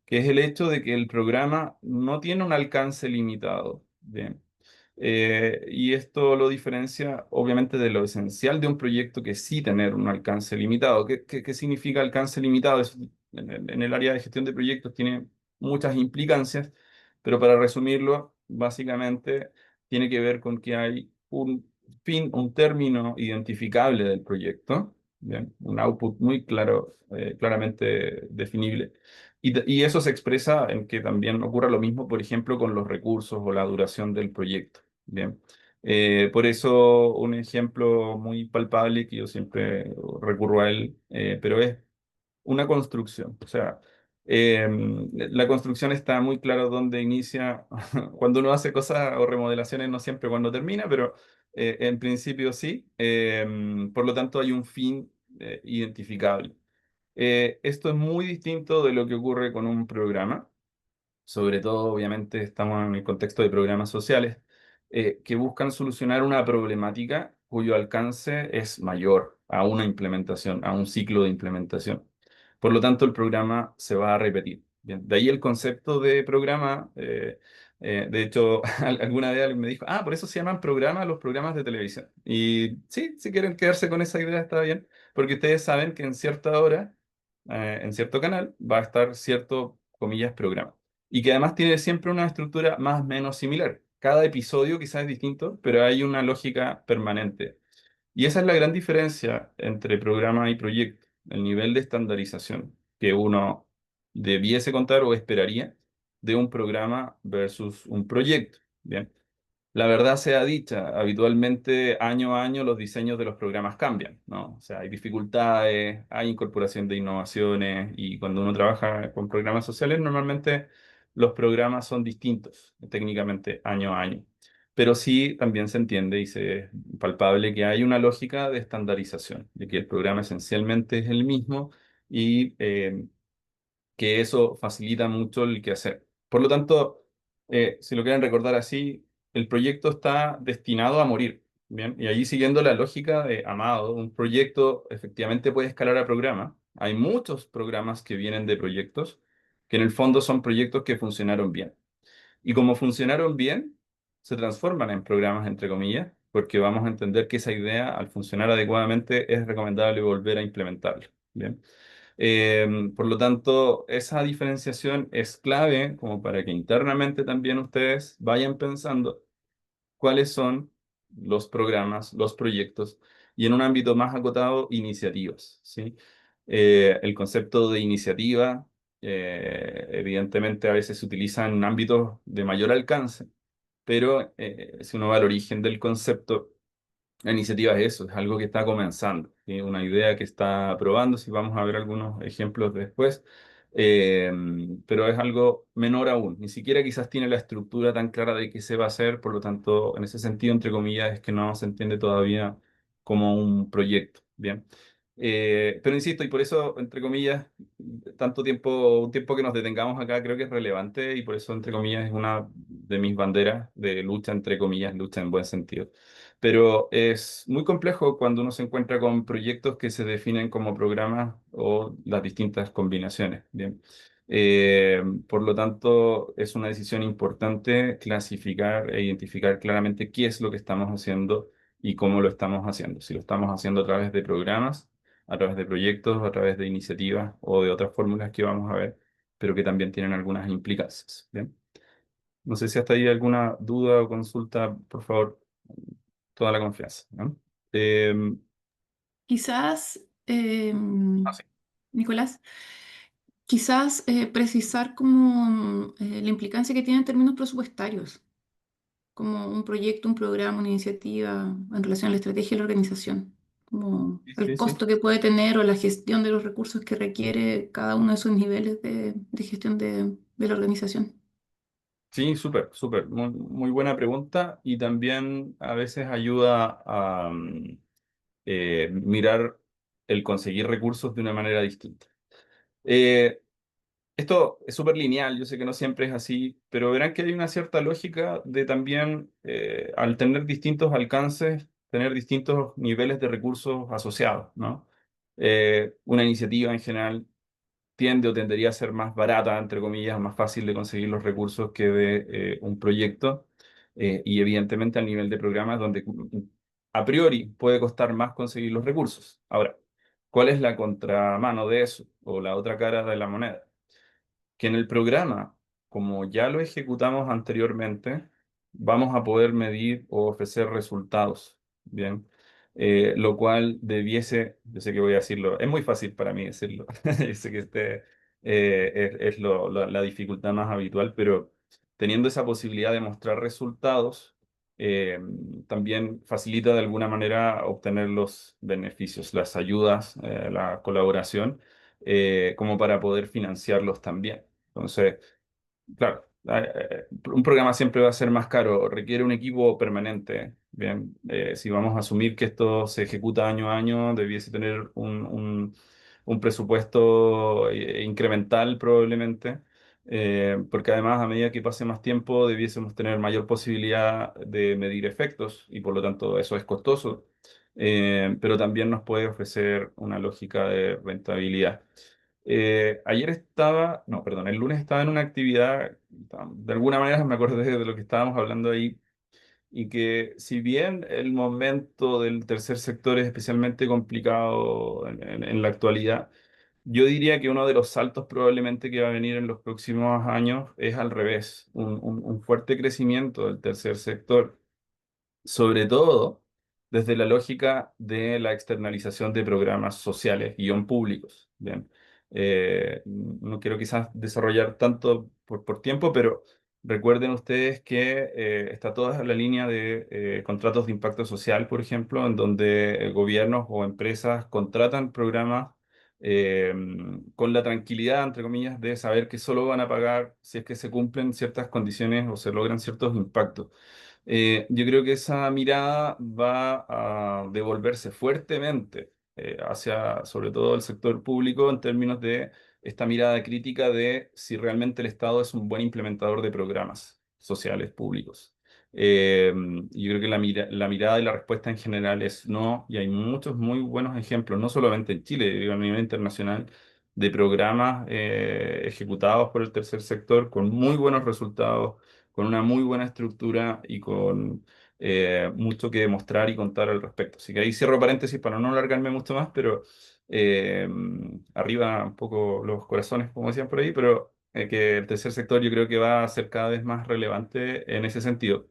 que es el hecho de que el programa no tiene un alcance limitado. Bien. Y esto lo diferencia obviamente de lo esencial de un proyecto que sí tener un alcance limitado. ¿Qué significa alcance limitado? En el área de gestión de proyectos tiene muchas implicancias, pero para resumirlo, básicamente tiene que ver con que hay un fin, un término identificable del proyecto, ¿bien? Un output muy claro, claramente definible. Y eso se expresa en que también ocurra lo mismo, por ejemplo, con los recursos o la duración del proyecto. Bien. Por eso un ejemplo muy palpable que yo siempre recurro a él, pero es una construcción. O sea, la construcción está muy claro dónde inicia, cuando uno hace cosas o remodelaciones, no siempre cuando termina, pero en principio sí. Por lo tanto, hay un fin identificable. Esto es muy distinto de lo que ocurre con un programa. Sobre todo, obviamente, estamos en el contexto de programas sociales que buscan solucionar una problemática cuyo alcance es mayor a una implementación, a un ciclo de implementación. Por lo tanto, el programa se va a repetir. Bien, de ahí el concepto de programa. De hecho, alguna vez alguien me dijo, por eso se llaman programas los programas de televisión. Y sí, si quieren quedarse con esa idea está bien, porque ustedes saben que en cierta hora, en cierto canal, va a estar cierto, comillas, programa y que además tiene siempre una estructura más o menos similar. Cada episodio quizás es distinto, pero hay una lógica permanente. Y esa es la gran diferencia entre programa y proyecto, el nivel de estandarización que uno debiese contar o esperaría de un programa versus un proyecto. Bien. La verdad sea dicha, habitualmente año a año los diseños de los programas cambian, ¿no? O sea, hay dificultades, hay incorporación de innovaciones y cuando uno trabaja con programas sociales, normalmente los programas son distintos técnicamente año a año. Pero sí también se entiende y se es palpable que hay una lógica de estandarización, de que el programa esencialmente es el mismo y que eso facilita mucho el quehacer. Por lo tanto, si lo quieren recordar así, el proyecto está destinado a morir. Bien, y allí siguiendo la lógica de Amado, un proyecto efectivamente puede escalar a programa. Hay muchos programas que vienen de proyectos, que en el fondo son proyectos que funcionaron bien. Y como funcionaron bien, se transforman en programas, entre comillas, porque vamos a entender que esa idea, al funcionar adecuadamente, es recomendable volver a implementarla. Bien. Por lo tanto, esa diferenciación es clave como para que internamente también ustedes vayan pensando cuáles son los programas, los proyectos y en un ámbito más acotado, iniciativas, ¿sí? El concepto de iniciativa, evidentemente a veces se utiliza en ámbitos de mayor alcance, pero si uno va al origen del concepto, la iniciativa es eso, es algo que está comenzando, ¿sí? Una idea que está probando, si vamos a ver algunos ejemplos después, eh, pero es algo menor aún, ni siquiera quizás tiene la estructura tan clara de qué se va a hacer, por lo tanto, en ese sentido, entre comillas, es que no se entiende todavía como un proyecto, ¿bien? Pero insisto, y por eso, entre comillas, tanto tiempo, un tiempo que nos detengamos acá creo que es relevante y por eso, entre comillas, es una de mis banderas de lucha, entre comillas, lucha en buen sentido. Pero es muy complejo cuando uno se encuentra con proyectos que se definen como programas o las distintas combinaciones. Bien. Por lo tanto, es una decisión importante clasificar e identificar claramente qué es lo que estamos haciendo y cómo lo estamos haciendo. Si lo estamos haciendo a través de programas, a través de proyectos, a través de iniciativas o de otras fórmulas que vamos a ver, pero que también tienen algunas implicancias. Bien. No sé si hasta ahí hay alguna duda o consulta, por favor, toda la confianza, ¿no? Eh, Quizás, sí. Nicolás, quizás precisar como la implicancia que tiene en términos presupuestarios, como un proyecto, un programa, una iniciativa en relación a la estrategia de la organización. como Sí, el sí, sí. costo que puede tener o la gestión de los recursos que requiere cada uno de esos niveles de gestión de la organización. Sí, súper, súper. Muy, muy buena pregunta y también a veces ayuda a mirar el conseguir recursos de una manera distinta. Eh, Esto es súper lineal, yo sé que no siempre es así, pero verán que hay una cierta lógica de también, al tener distintos alcances, tener distintos niveles de recursos asociados, ¿no? Una iniciativa en general tiende o tendería a ser más barata, entre comillas, más fácil de conseguir los recursos que de un proyecto. Y evidentemente al nivel de programas donde a priori puede costar más conseguir los recursos. Ahora, ¿cuál es la contramano de eso o la otra cara de la moneda? Que en el programa, como ya lo ejecutamos anteriormente, vamos a poder medir o ofrecer resultados, ¿bien? Lo cual debiese, yo sé que voy a decirlo, es muy fácil para mí decirlo, yo sé que es la dificultad más habitual, pero teniendo esa posibilidad de mostrar resultados, eh, también facilita de alguna manera obtener los beneficios, las ayudas, la colaboración, como para poder financiarlos también. Entonces, claro, un programa siempre va a ser más caro, requiere un equipo permanente. Bien, si vamos a asumir que esto se ejecuta año a año, debiese tener un presupuesto incremental probablemente, porque además a medida que pase más tiempo debiésemos tener mayor posibilidad de medir efectos y por lo tanto eso es costoso, pero también nos puede ofrecer una lógica de rentabilidad. Ayer estaba, no, perdón, el lunes estaba en una actividad, de alguna manera me acordé de lo que estábamos hablando ahí, y que si bien el momento del tercer sector es especialmente complicado en la actualidad, yo diría que uno de los saltos probablemente que va a venir en los próximos años es al revés, un fuerte crecimiento del tercer sector, sobre todo desde la lógica de la externalización de programas sociales, guión públicos. Bien. No quiero quizás desarrollar tanto por tiempo, pero recuerden ustedes que está toda la línea de contratos de impacto social, por ejemplo, en donde gobiernos o empresas contratan programas eh, con la tranquilidad, entre comillas, de saber que solo van a pagar si es que se cumplen ciertas condiciones o se logran ciertos impactos. Yo creo que esa mirada va a devolverse fuertemente hacia, sobre todo, el sector público en términos de esta mirada crítica de si realmente el Estado es un buen implementador de programas sociales públicos. Yo creo que la mirada y la respuesta en general es no, y hay muchos muy buenos ejemplos, no solamente en Chile, digo, a nivel internacional, de programas ejecutados por el tercer sector con muy buenos resultados, con una muy buena estructura y con mucho que demostrar y contar al respecto. Así que ahí cierro paréntesis para no alargarme mucho más, pero eh, arriba un poco los corazones, como decían por ahí, pero que el tercer sector yo creo que va a ser cada vez más relevante en ese sentido.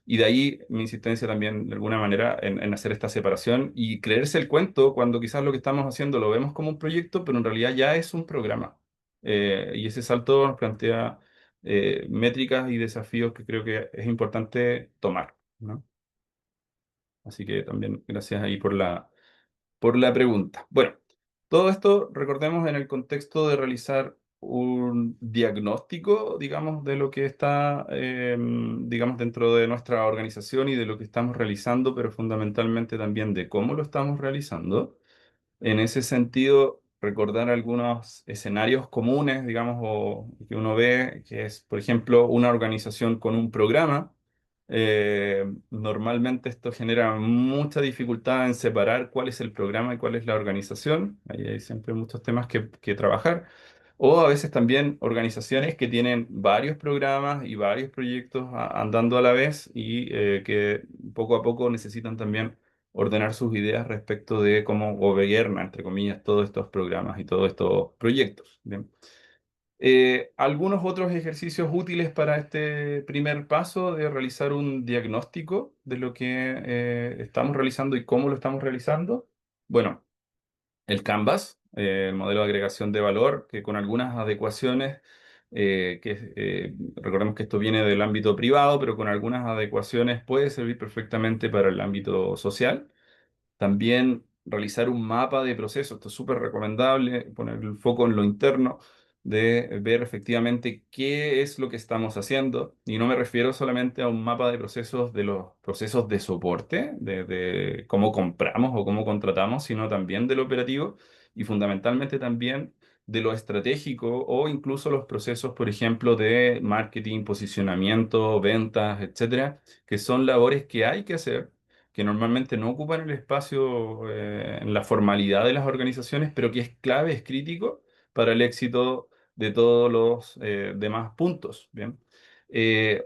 Y de ahí mi insistencia también, de alguna manera, en hacer esta separación y creerse el cuento cuando quizás lo que estamos haciendo lo vemos como un proyecto, pero en realidad ya es un programa. Y ese salto nos plantea métricas y desafíos que creo que es importante tomar, ¿no? Así que también gracias ahí por la pregunta. Bueno, todo esto recordemos en el contexto de realizar un diagnóstico, digamos, de lo que está, digamos, dentro de nuestra organización y de lo que estamos realizando, pero fundamentalmente también de cómo lo estamos realizando. En ese sentido, recordar algunos escenarios comunes, digamos, o que uno ve, que es, por ejemplo, una organización con un programa. Normalmente esto genera mucha dificultad en separar cuál es el programa y cuál es la organización. Ahí hay siempre muchos temas que trabajar. O a veces también organizaciones que tienen varios programas y varios proyectos andando a la vez y que poco a poco necesitan también ordenar sus ideas respecto de cómo gobierna, entre comillas, todos estos programas y todos estos proyectos. Bien. Algunos otros ejercicios útiles para este primer paso de realizar un diagnóstico de lo que estamos realizando y cómo lo estamos realizando. Bueno, el Canvas, el modelo de agregación de valor, que con algunas adecuaciones, recordemos que esto viene del ámbito privado, pero con algunas adecuaciones puede servir perfectamente para el ámbito social. También realizar un mapa de procesos. Esto es súper recomendable, poner el foco en lo interno, de ver efectivamente qué es lo que estamos haciendo. Y no me refiero solamente a un mapa de procesos de los procesos de soporte, de cómo compramos o cómo contratamos, sino también del operativo y fundamentalmente también de lo estratégico o incluso los procesos, por ejemplo, de marketing, posicionamiento, ventas, etcétera, que son labores que hay que hacer, que normalmente no ocupan el espacio en la formalidad de las organizaciones, pero que es clave, es crítico para el éxito de todos los demás puntos. Bien.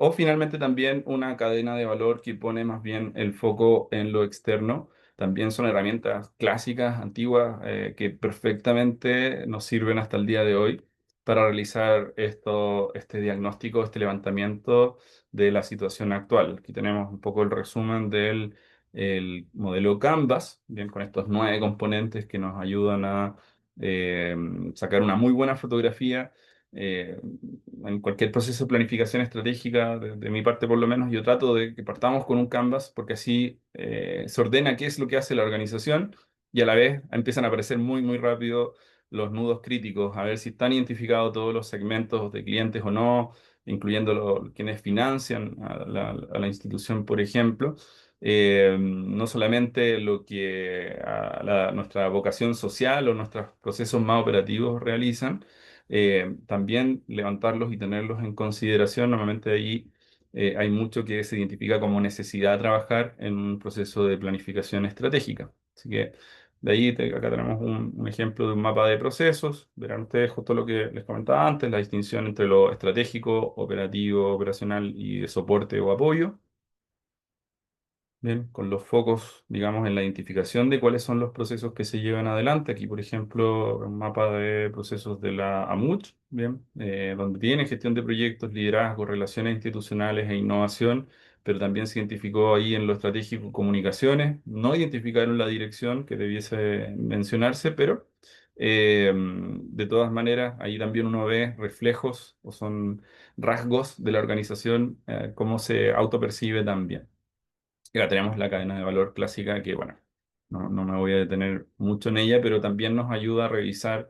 O finalmente también una cadena de valor que pone más bien el foco en lo externo. También son herramientas clásicas, antiguas, que perfectamente nos sirven hasta el día de hoy para realizar este diagnóstico, este levantamiento de la situación actual. Aquí tenemos un poco el resumen del el modelo Canvas, bien, con estos 9 componentes que nos ayudan a eh, sacar una muy buena fotografía. eh, en cualquier proceso de planificación estratégica, de mi parte por lo menos, yo trato de que partamos con un Canvas porque así se ordena qué es lo que hace la organización y a la vez empiezan a aparecer muy, muy rápido los nudos críticos, a ver si están identificados todos los segmentos de clientes o no, incluyendo quienes financian a la institución, por ejemplo. No solamente lo que nuestra vocación social o nuestros procesos más operativos realizan, también levantarlos y tenerlos en consideración. Normalmente ahí hay mucho que se identifica como necesidad de trabajar en un proceso de planificación estratégica. Así que de ahí acá tenemos un ejemplo de un mapa de procesos. Verán ustedes justo lo que les comentaba antes, la distinción entre lo estratégico, operativo, operacional y de soporte o apoyo. Bien, con los focos, digamos, en la identificación de cuáles son los procesos que se llevan adelante. Aquí, por ejemplo, un mapa de procesos de la AMUCH, bien, donde tiene gestión de proyectos, liderazgo, relaciones institucionales e innovación, pero también se identificó ahí en lo estratégico comunicaciones. No identificaron la dirección que debiese mencionarse, pero de todas maneras, ahí también uno ve reflejos o son rasgos de la organización, cómo se autopercibe también. Y acá tenemos la cadena de valor clásica que, bueno, no me voy a detener mucho en ella, pero también nos ayuda a revisar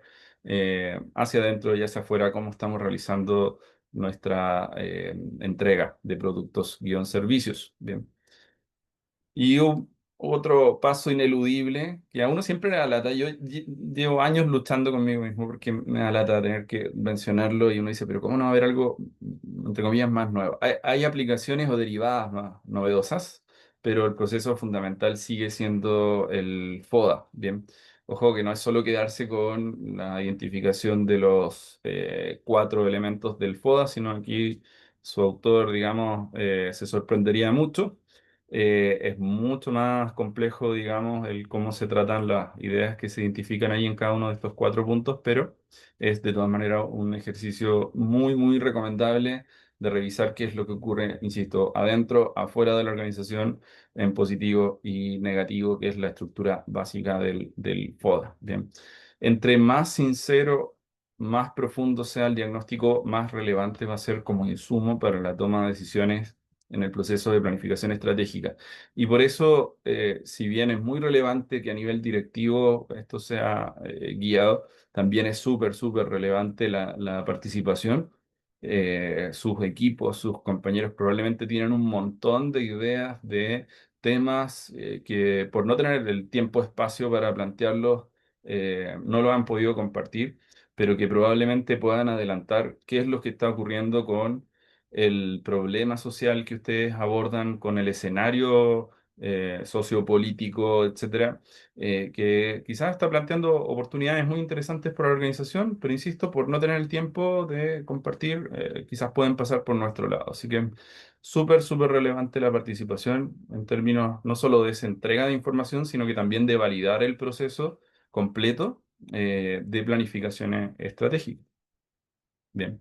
hacia adentro y hacia afuera cómo estamos realizando nuestra entrega de productos guión servicios. Bien. Y otro paso ineludible, que a uno siempre le da lata. Yo llevo años luchando conmigo mismo porque me da lata tener que mencionarlo y uno dice, pero ¿cómo no va a haber algo, entre comillas, más nuevo? Hay aplicaciones o derivadas más novedosas, pero el proceso fundamental sigue siendo el FODA. Bien. Ojo que no es solo quedarse con la identificación de los 4 elementos del FODA, sino aquí su autor, digamos, se sorprendería mucho. Es mucho más complejo, digamos, el cómo se tratan las ideas que se identifican ahí en cada uno de estos 4 puntos, pero es de todas maneras un ejercicio muy, muy recomendable de revisar qué es lo que ocurre, insisto, adentro, afuera de la organización, en positivo y negativo, que es la estructura básica del FODA. Bien. Entre más sincero, más profundo sea el diagnóstico, más relevante va a ser como insumo para la toma de decisiones en el proceso de planificación estratégica. Y por eso, si bien es muy relevante que a nivel directivo esto sea guiado, también es súper, súper relevante la participación. Sus equipos, sus compañeros probablemente tienen un montón de ideas de temas que por no tener el tiempo, espacio para plantearlos, no lo han podido compartir, pero que probablemente puedan adelantar qué es lo que está ocurriendo con el problema social que ustedes abordan, con el escenario sociopolítico, etcétera, que quizás está planteando oportunidades muy interesantes para la organización, pero insisto, por no tener el tiempo de compartir, quizás pueden pasar por nuestro lado. Así que súper, súper relevante la participación en términos no solo de esa entrega de información, sino que también de validar el proceso completo de planificaciones estratégicas. Bien.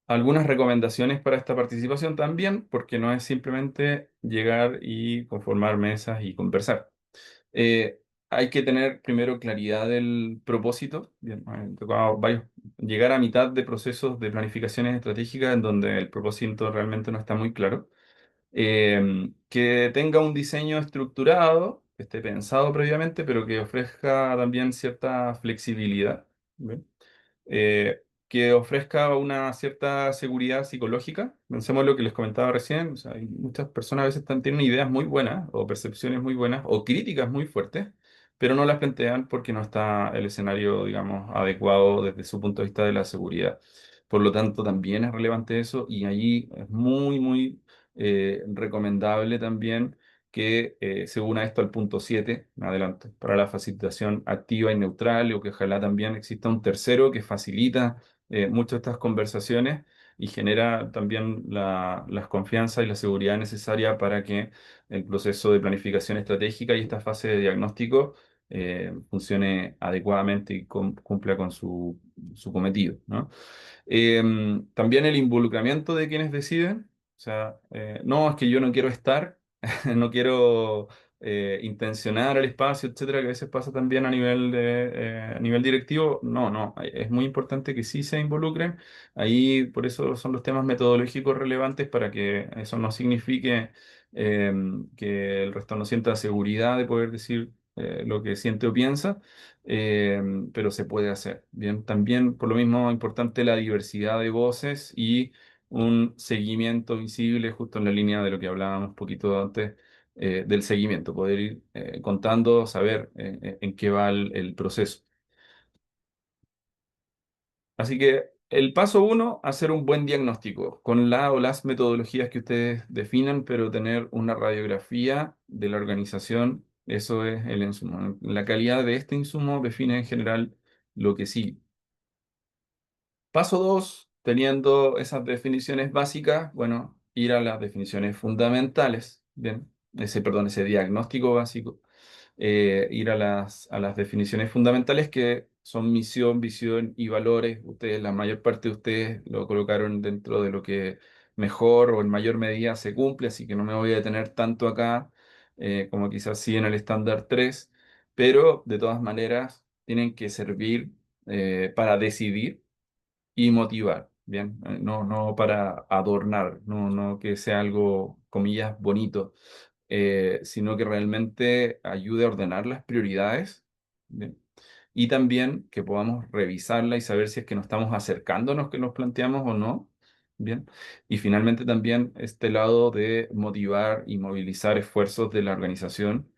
Algunas recomendaciones para esta participación también, porque no es simplemente llegar y conformar mesas y conversar. Hay que tener primero claridad del propósito. Bien, tocado llegar a mitad de procesos de planificaciones estratégicas en donde el propósito realmente no está muy claro. Que tenga un diseño estructurado esté pensado previamente, pero que ofrezca también cierta flexibilidad, ¿bien? Que ofrezca una cierta seguridad psicológica. Pensemos lo que les comentaba recién, o sea, hay muchas personas a veces tienen ideas muy buenas o percepciones muy buenas o críticas muy fuertes, pero no las plantean porque no está el escenario, digamos, adecuado desde su punto de vista de la seguridad. Por lo tanto, también es relevante eso y allí es muy recomendable también que se una esto al punto 7 en adelante, para la facilitación activa y neutral, o que ojalá también exista un tercero que facilita mucho estas conversaciones y genera también las confianzas y la seguridad necesaria para que el proceso de planificación estratégica y esta fase de diagnóstico funcione adecuadamente y cumpla con su cometido, ¿no? También el involucramiento de quienes deciden, o sea, no, es que yo no quiero estar, no quiero intencionar el espacio, etcétera, que a veces pasa también a nivel directivo. No, no, es muy importante que sí se involucren. Ahí, por eso son los temas metodológicos relevantes para que eso no signifique que el resto no sienta seguridad de poder decir lo que siente o piensa, eh, pero se puede hacer. Bien, también por lo mismo importante la diversidad de voces y un seguimiento visible justo en la línea de lo que hablábamos un poquito antes del seguimiento, poder ir contando, saber en qué va el proceso. Así que el paso uno, hacer un buen diagnóstico con la o las metodologías que ustedes definan, pero tener una radiografía de la organización, eso es el insumo. La calidad de este insumo define en general lo que sí. Paso 2, teniendo esas definiciones básicas, bueno, ir a las definiciones fundamentales, bien, ese diagnóstico básico, ir a las definiciones fundamentales que son misión, visión y valores. Ustedes, la mayor parte de ustedes lo colocaron dentro de lo que mejor o en mayor medida se cumple, así que no me voy a detener tanto acá como quizás sí en el estándar 3, pero de todas maneras tienen que servir para decidir y motivar, ¿bien? No, no para adornar, no, no que sea algo, comillas, bonito, sino que realmente ayude a ordenar las prioridades, ¿bien? Y también que podamos revisarla y saber si es que nos estamos acercándonos que nos planteamos o no, ¿bien? Y finalmente también este lado de motivar y movilizar esfuerzos de la organización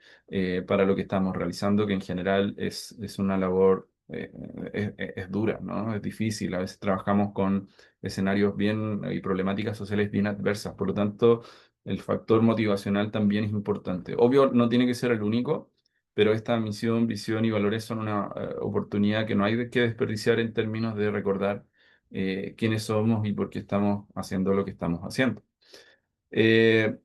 para lo que estamos realizando, que en general es una labor, es dura, ¿no? Es difícil. A veces trabajamos con escenarios bien y problemáticas sociales bien adversas. Por lo tanto, el factor motivacional también es importante. Obvio, no tiene que ser el único, pero esta misión, visión y valores son una oportunidad que no hay que desperdiciar en términos de recordar quiénes somos y por qué estamos haciendo lo que estamos haciendo. Eh,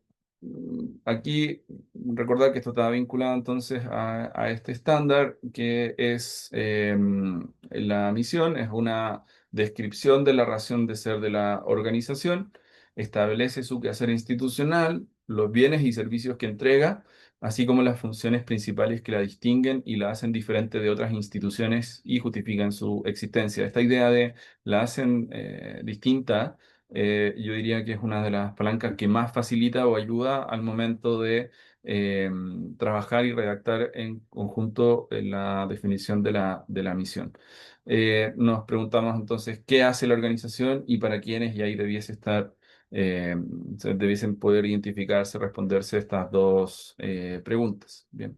Aquí recordar que esto está vinculado entonces a este estándar que es la misión, es una descripción de la razón de ser de la organización, establece su quehacer institucional, los bienes y servicios que entrega, así como las funciones principales que la distinguen y la hacen diferente de otras instituciones y justifican su existencia. Esta idea de la hacen distinta, yo diría que es una de las palancas que más facilita o ayuda al momento de eh, trabajar y redactar en conjunto la definición de la misión. Nos preguntamos entonces qué hace la organización y para quiénes, y ahí debiese estar, debiesen poder identificarse, responderse estas dos preguntas. Bien.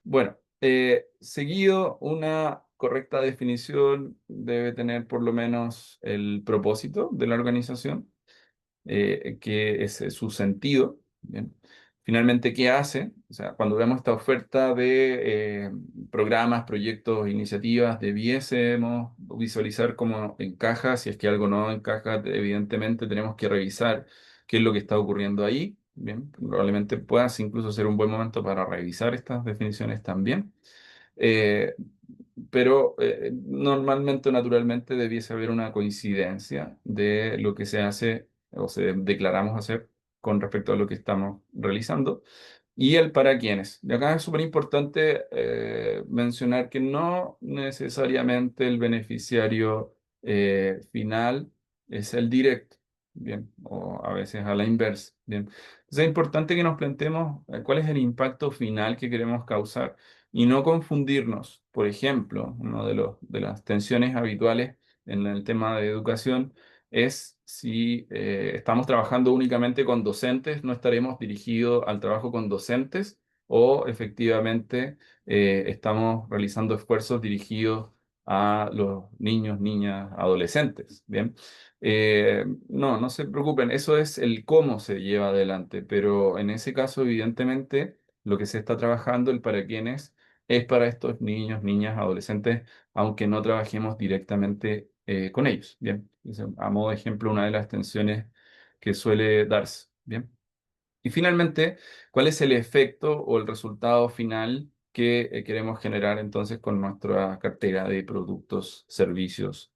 Bueno, seguido, una correcta definición debe tener por lo menos el propósito de la organización, que es su sentido. Bien. Finalmente, ¿qué hace? O sea, cuando vemos esta oferta de programas, proyectos, iniciativas, debiésemos visualizar cómo encaja. Si es que algo no encaja, evidentemente tenemos que revisar qué es lo que está ocurriendo ahí. Bien, probablemente pueda incluso ser un buen momento para revisar estas definiciones también. Eh, pero normalmente, naturalmente, debiese haber una coincidencia de lo que se hace o se declaramos hacer con respecto a lo que estamos realizando y el para quiénes. Y acá es súper importante mencionar que no necesariamente el beneficiario final es el directo. bien, o a veces a la inversa, bien. Entonces es importante que nos planteemos cuál es el impacto final que queremos causar y no confundirnos. Por ejemplo, una de las tensiones habituales en el tema de educación es si estamos trabajando únicamente con docentes, no estaremos dirigidos al trabajo con docentes o efectivamente estamos realizando esfuerzos dirigidos a los niños, niñas, adolescentes, ¿bien? No se preocupen, eso es el cómo se lleva adelante, pero en ese caso, evidentemente, lo que se está trabajando, el para quiénes, es para estos niños, niñas, adolescentes, aunque no trabajemos directamente con ellos, ¿bien? A modo de ejemplo, una de las tensiones que suele darse, ¿bien? Y finalmente, ¿cuál es el efecto o el resultado final que queremos generar entonces con nuestra cartera de productos, servicios,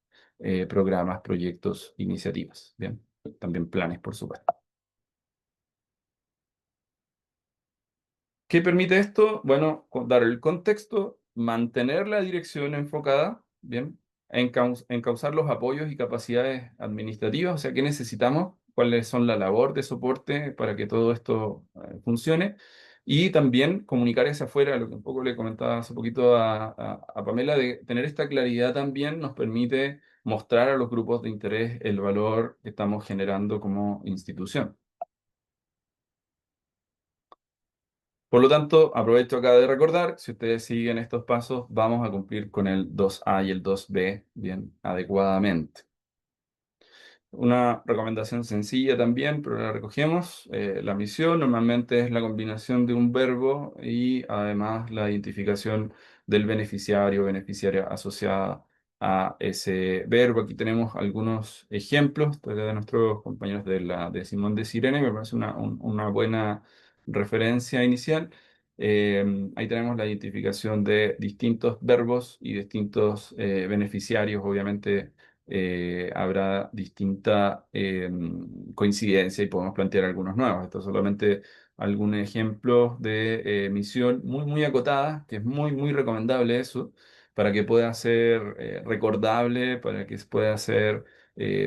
programas, proyectos, iniciativas? Bien, también planes, por supuesto. ¿Qué permite esto? Bueno, dar el contexto, mantener la dirección enfocada, bien, encauzar los apoyos y capacidades administrativas, o sea, ¿qué necesitamos? ¿Cuáles son la labor de soporte para que todo esto funcione? Y también comunicar hacia afuera, lo que un poco le comentaba hace poquito a Pamela, de tener esta claridad también nos permite mostrar a los grupos de interés el valor que estamos generando como institución. Por lo tanto, aprovecho acá de recordar, si ustedes siguen estos pasos, vamos a cumplir con el 2A y el 2B bien adecuadamente. Una recomendación sencilla también, pero la recogemos. La misión normalmente es la combinación de un verbo y además la identificación del beneficiario o beneficiaria asociada a ese verbo. Aquí tenemos algunos ejemplos de nuestros compañeros de Simón de Sirene, me parece una buena referencia inicial. Ahí tenemos la identificación de distintos verbos y distintos beneficiarios, obviamente habrá distinta coincidencia y podemos plantear algunos nuevos. Esto es solamente algún ejemplo de misión muy acotada, que es muy recomendable eso, para que pueda ser recordable, para que pueda ser,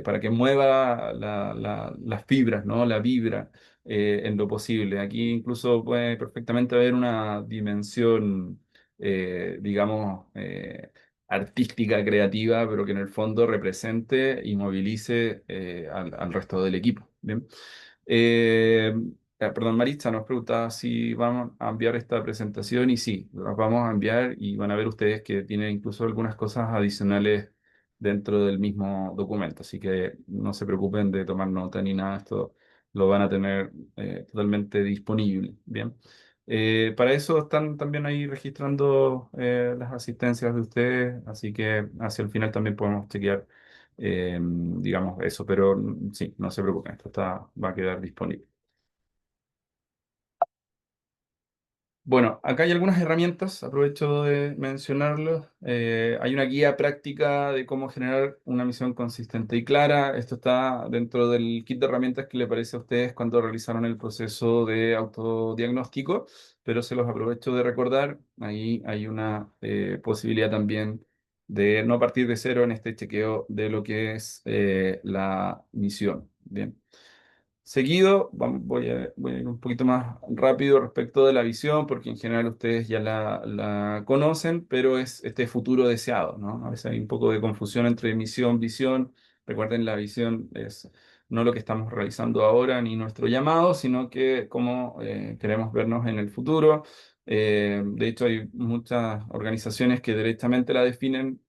para que mueva las fibras, ¿no? La vibra en lo posible. Aquí incluso puede perfectamente haber una dimensión, digamos, artística, creativa, pero que en el fondo represente y movilice al resto del equipo. ¿Bien? Eh, perdón, Maritza nos preguntaba si vamos a enviar esta presentación y sí, las vamos a enviar y van a ver ustedes que tiene incluso algunas cosas adicionales dentro del mismo documento, así que no se preocupen de tomar nota ni nada, esto lo van a tener totalmente disponible. Bien. Para eso están también ahí registrando las asistencias de ustedes, así que hacia el final también podemos chequear, digamos, eso, pero sí, no se preocupen, va a quedar disponible. Bueno, acá hay algunas herramientas, aprovecho de mencionarlo. Hay una guía práctica de cómo generar una misión consistente y clara. Esto está dentro del kit de herramientas que le parece a ustedes cuando realizaron el proceso de autodiagnóstico, pero se los aprovecho de recordar. Ahí hay una posibilidad también de no partir de cero en este chequeo de lo que es la misión. Bien. Seguido, voy a ir un poquito más rápido respecto de la visión, porque en general ustedes ya la conocen, pero es este futuro deseado, ¿no? A veces hay un poco de confusión entre misión, visión. Recuerden, la visión es no lo que estamos realizando ahora ni nuestro llamado, sino que cómo queremos vernos en el futuro. De hecho, hay muchas organizaciones que directamente la definen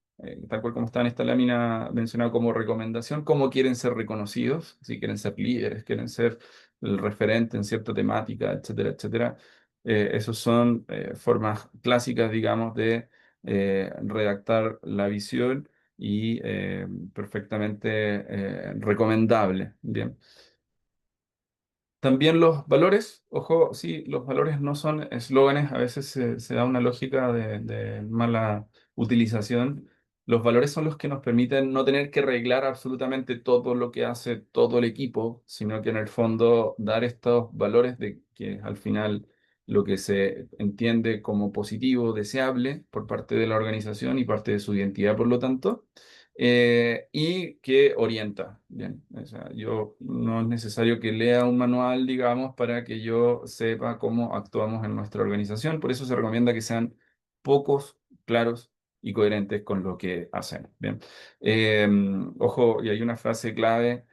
tal cual como está en esta lámina mencionado como recomendación, cómo quieren ser reconocidos, si quieren ser líderes, quieren ser el referente en cierta temática, etcétera, etcétera. Esas son formas clásicas, digamos, de redactar la visión y perfectamente recomendable. Bien. También los valores, ojo, sí, los valores no son eslóganes, a veces se da una lógica de mala utilización. Los valores son los que nos permiten no tener que arreglar absolutamente todo lo que hace todo el equipo, sino que en el fondo dar estos valores de que al final lo que se entiende como positivo, deseable por parte de la organización y parte de su identidad, por lo tanto, y que orienta. Bien, o sea, yo no es necesario que lea un manual, digamos, para que yo sepa cómo actuamos en nuestra organización. Por eso se recomienda que sean pocos, claros y coherentes con lo que hacen. Bien. Eh, Ojo, y hay una frase clave,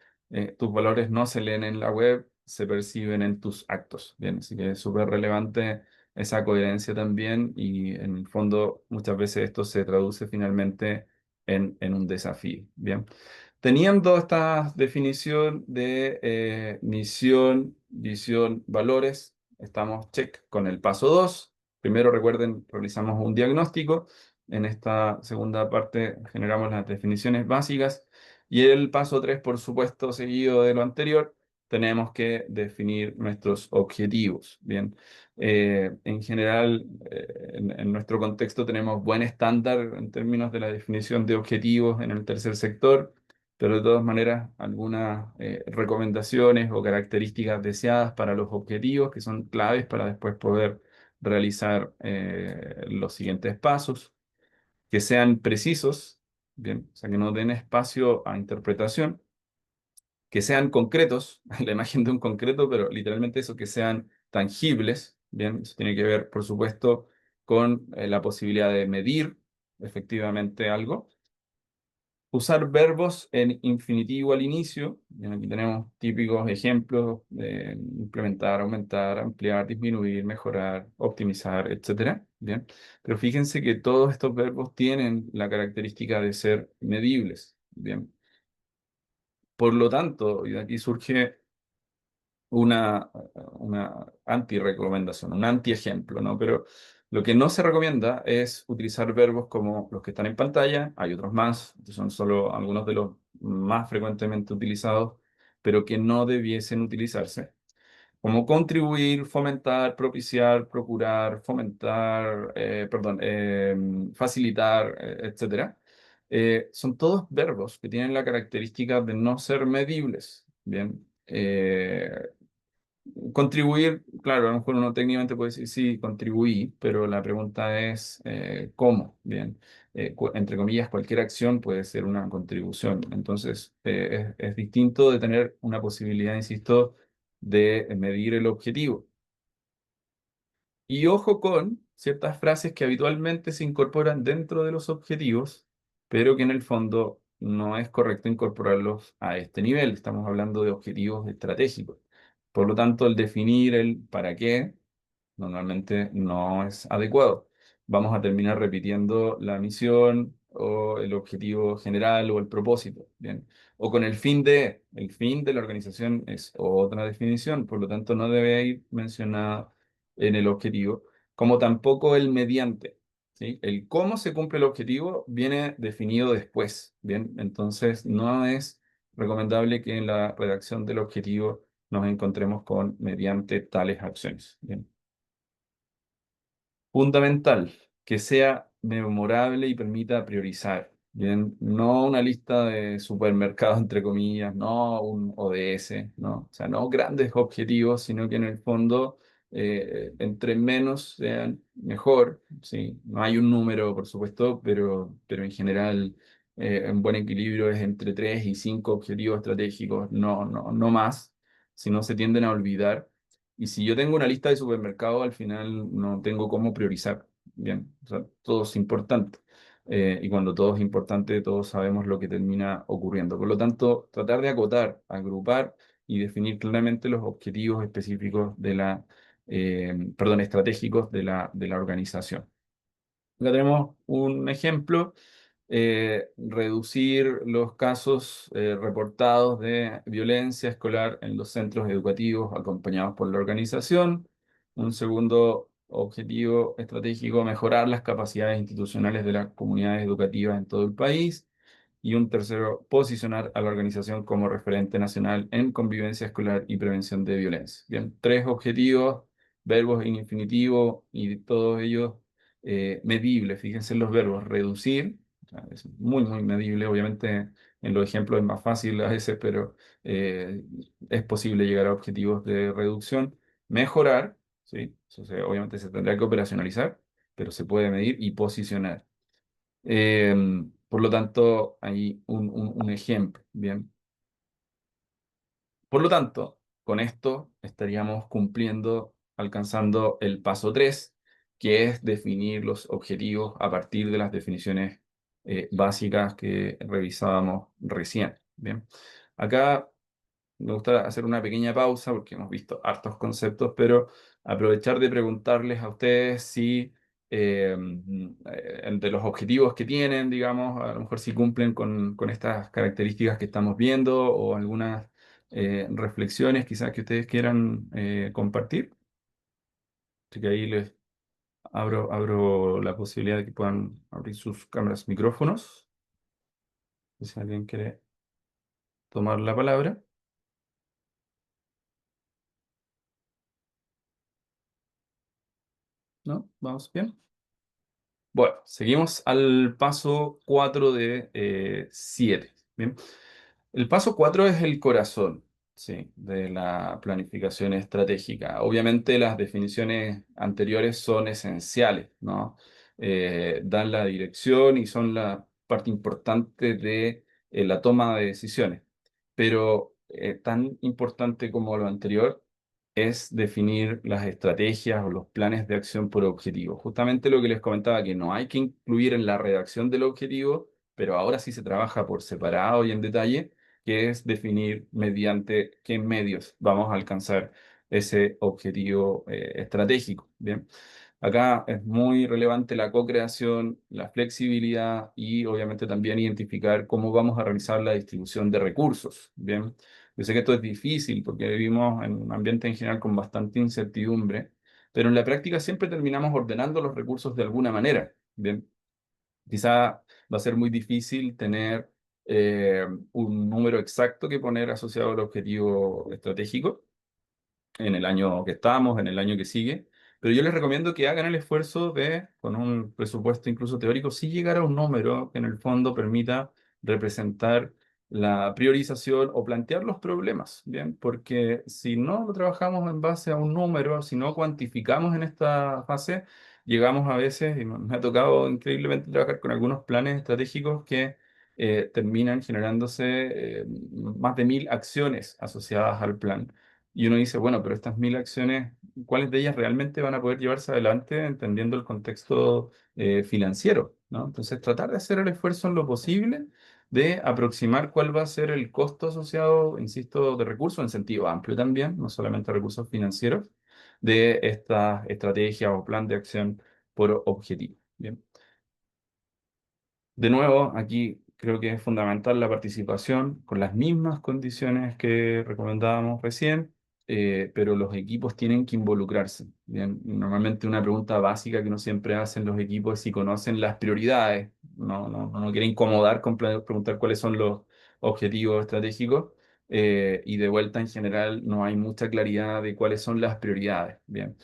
tus valores no se leen en la web, se perciben en tus actos. Bien, así que es súper relevante esa coherencia también y en el fondo muchas veces esto se traduce finalmente en un desafío. Bien. Teniendo esta definición de misión, visión, valores, estamos check con el paso 2. Primero, recuerden, realizamos un diagnóstico. En esta segunda parte generamos las definiciones básicas. Y el paso 3, por supuesto, seguido de lo anterior, tenemos que definir nuestros objetivos. Bien. En general, en nuestro contexto tenemos buen estándar en términos de la definición de objetivos en el tercer sector, pero de todas maneras, algunas recomendaciones o características deseadas para los objetivos que son claves para después poder realizar los siguientes pasos, que sean precisos, bien, o sea, que no den espacio a interpretación, que sean concretos, la imagen de un concreto, pero literalmente eso, que sean tangibles, bien, eso tiene que ver, por supuesto, con la posibilidad de medir efectivamente algo. Usar verbos en infinitivo al inicio, bien, aquí tenemos típicos ejemplos de implementar, aumentar, ampliar, disminuir, mejorar, optimizar, etcétera, bien. Pero fíjense que todos estos verbos tienen la característica de ser medibles, bien. Por lo tanto, y de aquí surge una, una anti-recomendación, un anti-ejemplo, ¿no? Pero lo que no se recomienda es utilizar verbos como los que están en pantalla, hay otros más, estos son solo algunos de los más frecuentemente utilizados, pero que no debiesen utilizarse, como contribuir, fomentar, propiciar, procurar, fomentar, facilitar, etcétera. Son todos verbos que tienen la característica de no ser medibles. Bien. Contribuir, claro, a lo mejor uno técnicamente puede decir sí, contribuí, pero la pregunta es ¿cómo? Bien, entre comillas, cualquier acción puede ser una contribución. Entonces, es distinto de tener una posibilidad, insisto, de medir el objetivo. Y ojo con ciertas frases que habitualmente se incorporan dentro de los objetivos, pero que en el fondo no es correcto incorporarlos a este nivel. Estamos hablando de objetivos estratégicos. Por lo tanto, el definir el para qué normalmente no es adecuado. Vamos a terminar repitiendo la misión o el objetivo general o el propósito, ¿bien? O con el fin de la organización es otra definición, por lo tanto no debe ir mencionada en el objetivo, como tampoco el mediante, ¿sí? El cómo se cumple el objetivo viene definido después, ¿bien? Entonces no es recomendable que en la redacción del objetivo nos encontremos con mediante tales acciones, ¿bien? Fundamental, que sea memorable y permita priorizar. Bien, no una lista de supermercados, entre comillas, no un ODS, no, o sea, no grandes objetivos, sino que en el fondo, entre menos sean mejor, sí. No hay un número, por supuesto, pero en general, un buen equilibrio es entre 3 y 5 objetivos estratégicos, no más, si no se tienden a olvidar. Y si yo tengo una lista de supermercados, al final no tengo cómo priorizar. Bien, o sea, todo es importante. Y cuando todo es importante, todos sabemos lo que termina ocurriendo. Por lo tanto, tratar de acotar, agrupar y definir claramente los objetivos específicos de estratégicos de la organización. Acá tenemos un ejemplo, reducir los casos reportados de violencia escolar en los centros educativos acompañados por la organización. Un segundo objetivo estratégico, mejorar las capacidades institucionales de las comunidades educativas en todo el país. Y un tercero, posicionar a la organización como referente nacional en convivencia escolar y prevención de violencia. Bien, 3 objetivos, verbos en infinitivo y todos ellos medible. Fíjense en los verbos reducir, o sea, es muy medible. Obviamente en los ejemplos es más fácil a veces, pero eh, es posible llegar a objetivos de reducción. Mejorar, ¿sí? Obviamente se tendrá que operacionalizar, pero se puede medir y posicionar. Por lo tanto, hay un ejemplo, ¿bien? Por lo tanto, con esto estaríamos cumpliendo, alcanzando el paso 3, que es definir los objetivos a partir de las definiciones básicas que revisábamos recién. Bien, acá me gusta hacer una pequeña pausa porque hemos visto hartos conceptos, pero aprovechar de preguntarles a ustedes si entre los objetivos que tienen, digamos, a lo mejor si cumplen con estas características que estamos viendo o algunas reflexiones quizás que ustedes quieran compartir. Así que ahí les abro la posibilidad de que puedan abrir sus cámaras, micrófonos. Si alguien quiere tomar la palabra. ¿No? ¿Vamos bien? Bueno, seguimos al paso 4 de 7. Bien. El paso 4 es el corazón, sí, de la planificación estratégica. Obviamente las definiciones anteriores son esenciales, ¿no? Dan la dirección y son la parte importante de la toma de decisiones. Pero tan importante como lo anterior es definir las estrategias o los planes de acción por objetivo. Justamente lo que les comentaba, que no hay que incluir en la redacción del objetivo, pero ahora sí se trabaja por separado y en detalle, que es definir mediante qué medios vamos a alcanzar ese objetivo estratégico. Bien. Acá es muy relevante la co-creación, la flexibilidad y obviamente también identificar cómo vamos a realizar la distribución de recursos. Bien. Yo sé que esto es difícil porque vivimos en un ambiente en general con bastante incertidumbre, pero en la práctica siempre terminamos ordenando los recursos de alguna manera. Bien, quizá va a ser muy difícil tener un número exacto que poner asociado al objetivo estratégico en el año que estamos, en el año que sigue, pero yo les recomiendo que hagan el esfuerzo de, con un presupuesto incluso teórico, sí llegar a un número que en el fondo permita representar la priorización o plantear los problemas, ¿bien? Porque si no lo trabajamos en base a un número, si no cuantificamos en esta fase, llegamos a veces, y me ha tocado increíblemente trabajar con algunos planes estratégicos que terminan generándose más de 1000 acciones asociadas al plan. Y uno dice, bueno, pero estas 1000 acciones, ¿cuáles de ellas realmente van a poder llevarse adelante entendiendo el contexto financiero? ¿No? Entonces, tratar de hacer el esfuerzo en lo posible de aproximar cuál va a ser el costo asociado, insisto, de recursos en sentido amplio también, no solamente recursos financieros, de esta estrategia o plan de acción por objetivo. Bien. De nuevo, aquí creo que es fundamental la participación con las mismas condiciones que recomendábamos recién, pero los equipos tienen que involucrarse. Bien, normalmente una pregunta básica que uno siempre hace en los equipos es si conocen las prioridades. No quiere incomodar con preguntar cuáles son los objetivos estratégicos. Y de vuelta, en general, no hay mucha claridad de cuáles son las prioridades. Bien.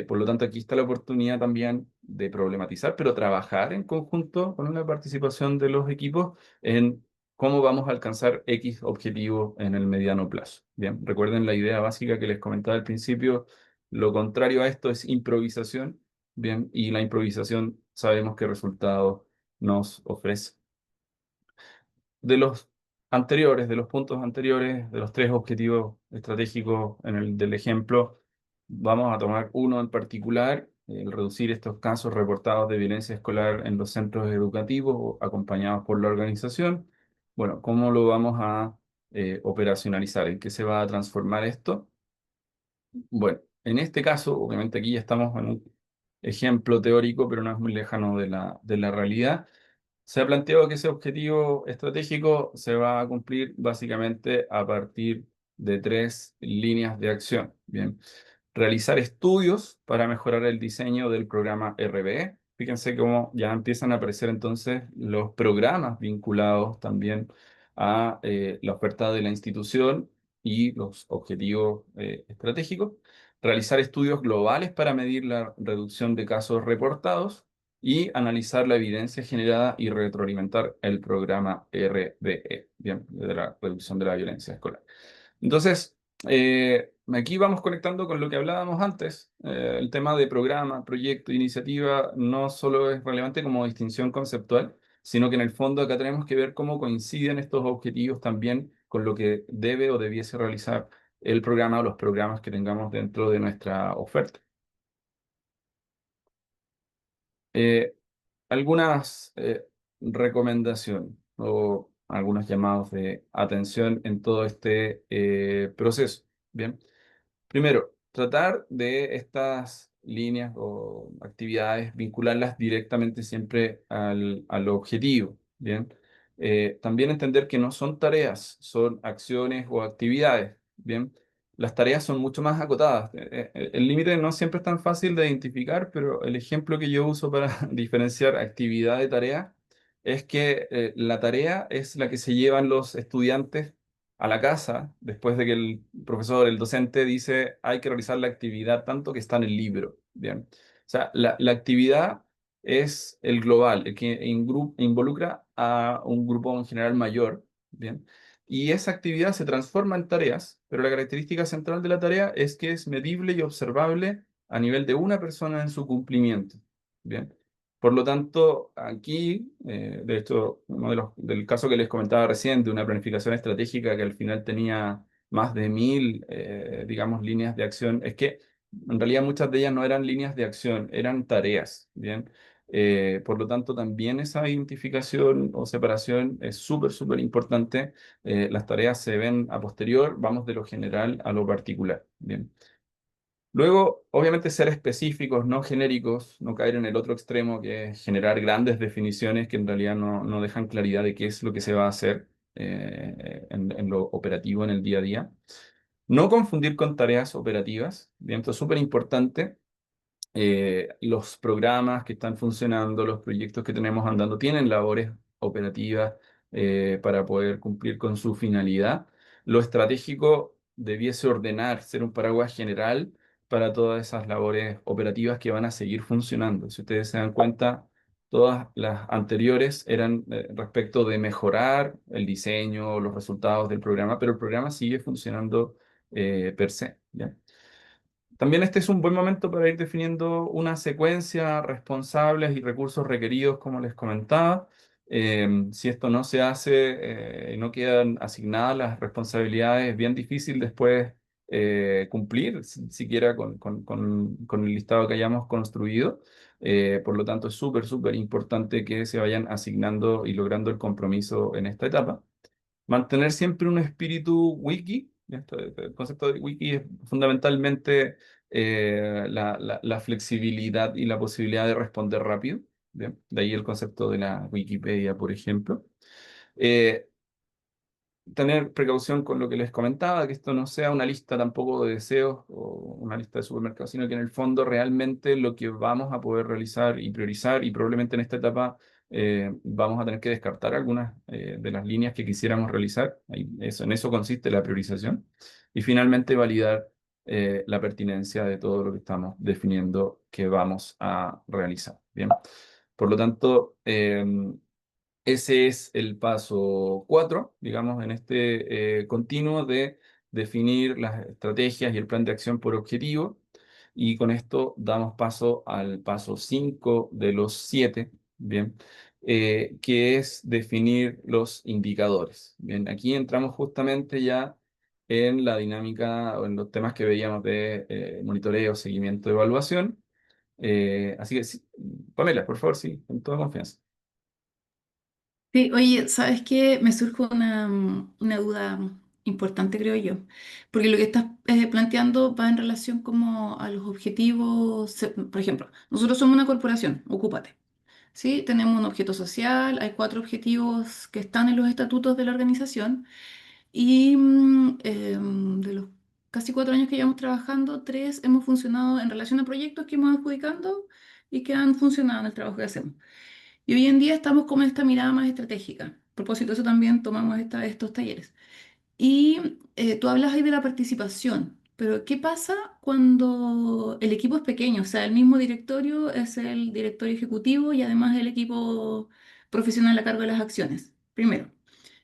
Por lo tanto, aquí está la oportunidad también de problematizar, pero trabajar en conjunto con una participación de los equipos en cómo vamos a alcanzar X objetivo en el mediano plazo. Bien, recuerden la idea básica que les comentaba al principio, lo contrario a esto es improvisación, bien, y la improvisación sabemos qué resultado nos ofrece. De los anteriores, de los puntos anteriores, de los tres objetivos estratégicos del ejemplo, vamos a tomar uno en particular, el reducir estos casos reportados de violencia escolar en los centros educativos acompañados por la organización. Bueno, ¿cómo lo vamos a operacionalizar? ¿En qué se va a transformar esto? Bueno, en este caso, obviamente aquí ya estamos en un ejemplo teórico, pero no es muy lejano de la realidad. Se ha planteado que ese objetivo estratégico se va a cumplir básicamente a partir de tres líneas de acción. Bien, realizar estudios para mejorar el diseño del programa RBE. Fíjense cómo ya empiezan a aparecer entonces los programas vinculados también a la oferta de la institución y los objetivos estratégicos. Realizar estudios globales para medir la reducción de casos reportados y analizar la evidencia generada y retroalimentar el programa RBE, bien, de la reducción de la violencia escolar. Entonces, aquí vamos conectando con lo que hablábamos antes. El tema de programa, proyecto, iniciativa no solo es relevante como distinción conceptual, sino que en el fondo acá tenemos que ver cómo coinciden estos objetivos también con lo que debe o debiese realizar el programa o los programas que tengamos dentro de nuestra oferta. Eh, algunas recomendaciones o algunos llamados de atención en todo este proceso. Bien. Primero, tratar de estas líneas o actividades, vincularlas directamente siempre al objetivo, ¿bien? También entender que no son tareas, son acciones o actividades, ¿bien? Las tareas son mucho más acotadas. El límite no siempre es tan fácil de identificar, pero el ejemplo que yo uso para diferenciar actividad de tarea es que la tarea es la que se llevan los estudiantes a la casa después de que el profesor, el docente dice hay que realizar la actividad tanto que está en el libro. Bien. O sea, la actividad es el global, el que involucra a un grupo en general mayor. Bien. Y esa actividad se transforma en tareas, pero la característica central de la tarea es que es medible y observable a nivel de una persona en su cumplimiento. Bien. Por lo tanto, aquí, de hecho, del caso que les comentaba recién, de una planificación estratégica que al final tenía más de 1000, digamos, líneas de acción, es que en realidad muchas de ellas no eran líneas de acción, eran tareas, ¿bien? Por lo tanto, también esa identificación o separación es súper, súper importante. Las tareas se ven a posterior, vamos de lo general a lo particular, ¿bien? Luego, obviamente, ser específicos, no genéricos, no caer en el otro extremo, que es generar grandes definiciones que en realidad no dejan claridad de qué es lo que se va a hacer en lo operativo en el día a día. No confundir con tareas operativas, bien, esto es súper importante. Los programas que están funcionando, los proyectos que tenemos andando, tienen labores operativas para poder cumplir con su finalidad. Lo estratégico debiese ordenar, ser un paraguas general para todas esas labores operativas que van a seguir funcionando. Si ustedes se dan cuenta, todas las anteriores eran respecto de mejorar el diseño, los resultados del programa, pero el programa sigue funcionando per se. ¿Ya? También este es un buen momento para ir definiendo una secuencia, responsables y recursos requeridos, como les comentaba. Si esto no se hace, no quedan asignadas las responsabilidades, es bien difícil después cumplir, siquiera con el listado que hayamos construido. Por lo tanto, es súper, súper importante que se vayan asignando y logrando el compromiso en esta etapa. Mantener siempre un espíritu wiki. El concepto de wiki es fundamentalmente la flexibilidad y la posibilidad de responder rápido. Bien. De ahí el concepto de la Wikipedia, por ejemplo. Eh, Tener precaución con lo que les comentaba, que esto no sea una lista tampoco de deseos o una lista de supermercados, sino que en el fondo realmente lo que vamos a poder realizar y priorizar, y probablemente en esta etapa vamos a tener que descartar algunas de las líneas que quisiéramos realizar. En eso consiste la priorización. Y finalmente validar la pertinencia de todo lo que estamos definiendo que vamos a realizar. Bien. Por lo tanto, ese es el paso 4, digamos, en este continuo de definir las estrategias y el plan de acción por objetivo. Y con esto damos paso al paso 5 de los 7, ¿bien? Que es definir los indicadores. Bien, aquí entramos justamente ya en la dinámica o en los temas que veíamos de monitoreo, seguimiento, evaluación. Así que, sí, Pamela, por favor, sí, con toda confianza. Sí, oye, ¿sabes qué? Me surge una duda importante, creo yo, porque lo que estás planteando va en relación como a los objetivos, por ejemplo, nosotros somos una corporación, ocúpate, ¿sí? Tenemos un objeto social, hay 4 objetivos que están en los estatutos de la organización y de los casi 4 años que llevamos trabajando, 3 hemos funcionado en relación a proyectos que hemos adjudicando y que han funcionado en el trabajo que hacemos. Y hoy en día estamos con esta mirada más estratégica. A propósito de eso también tomamos estos talleres. Y tú hablas ahí de la participación, pero ¿qué pasa cuando el equipo es pequeño? O sea, el mismo directorio es el directorio ejecutivo y además el equipo profesional a cargo de las acciones, primero.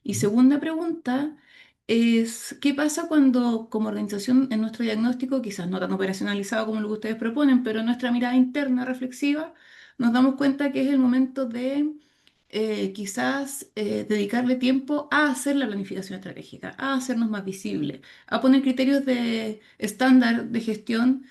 Y segunda pregunta es, ¿qué pasa cuando como organización en nuestro diagnóstico, quizás no tan operacionalizado como lo que ustedes proponen, pero en nuestra mirada interna reflexiva, nos damos cuenta que es el momento de quizás dedicarle tiempo a hacer la planificación estratégica, a hacernos más visibles, a poner criterios de estándar de gestión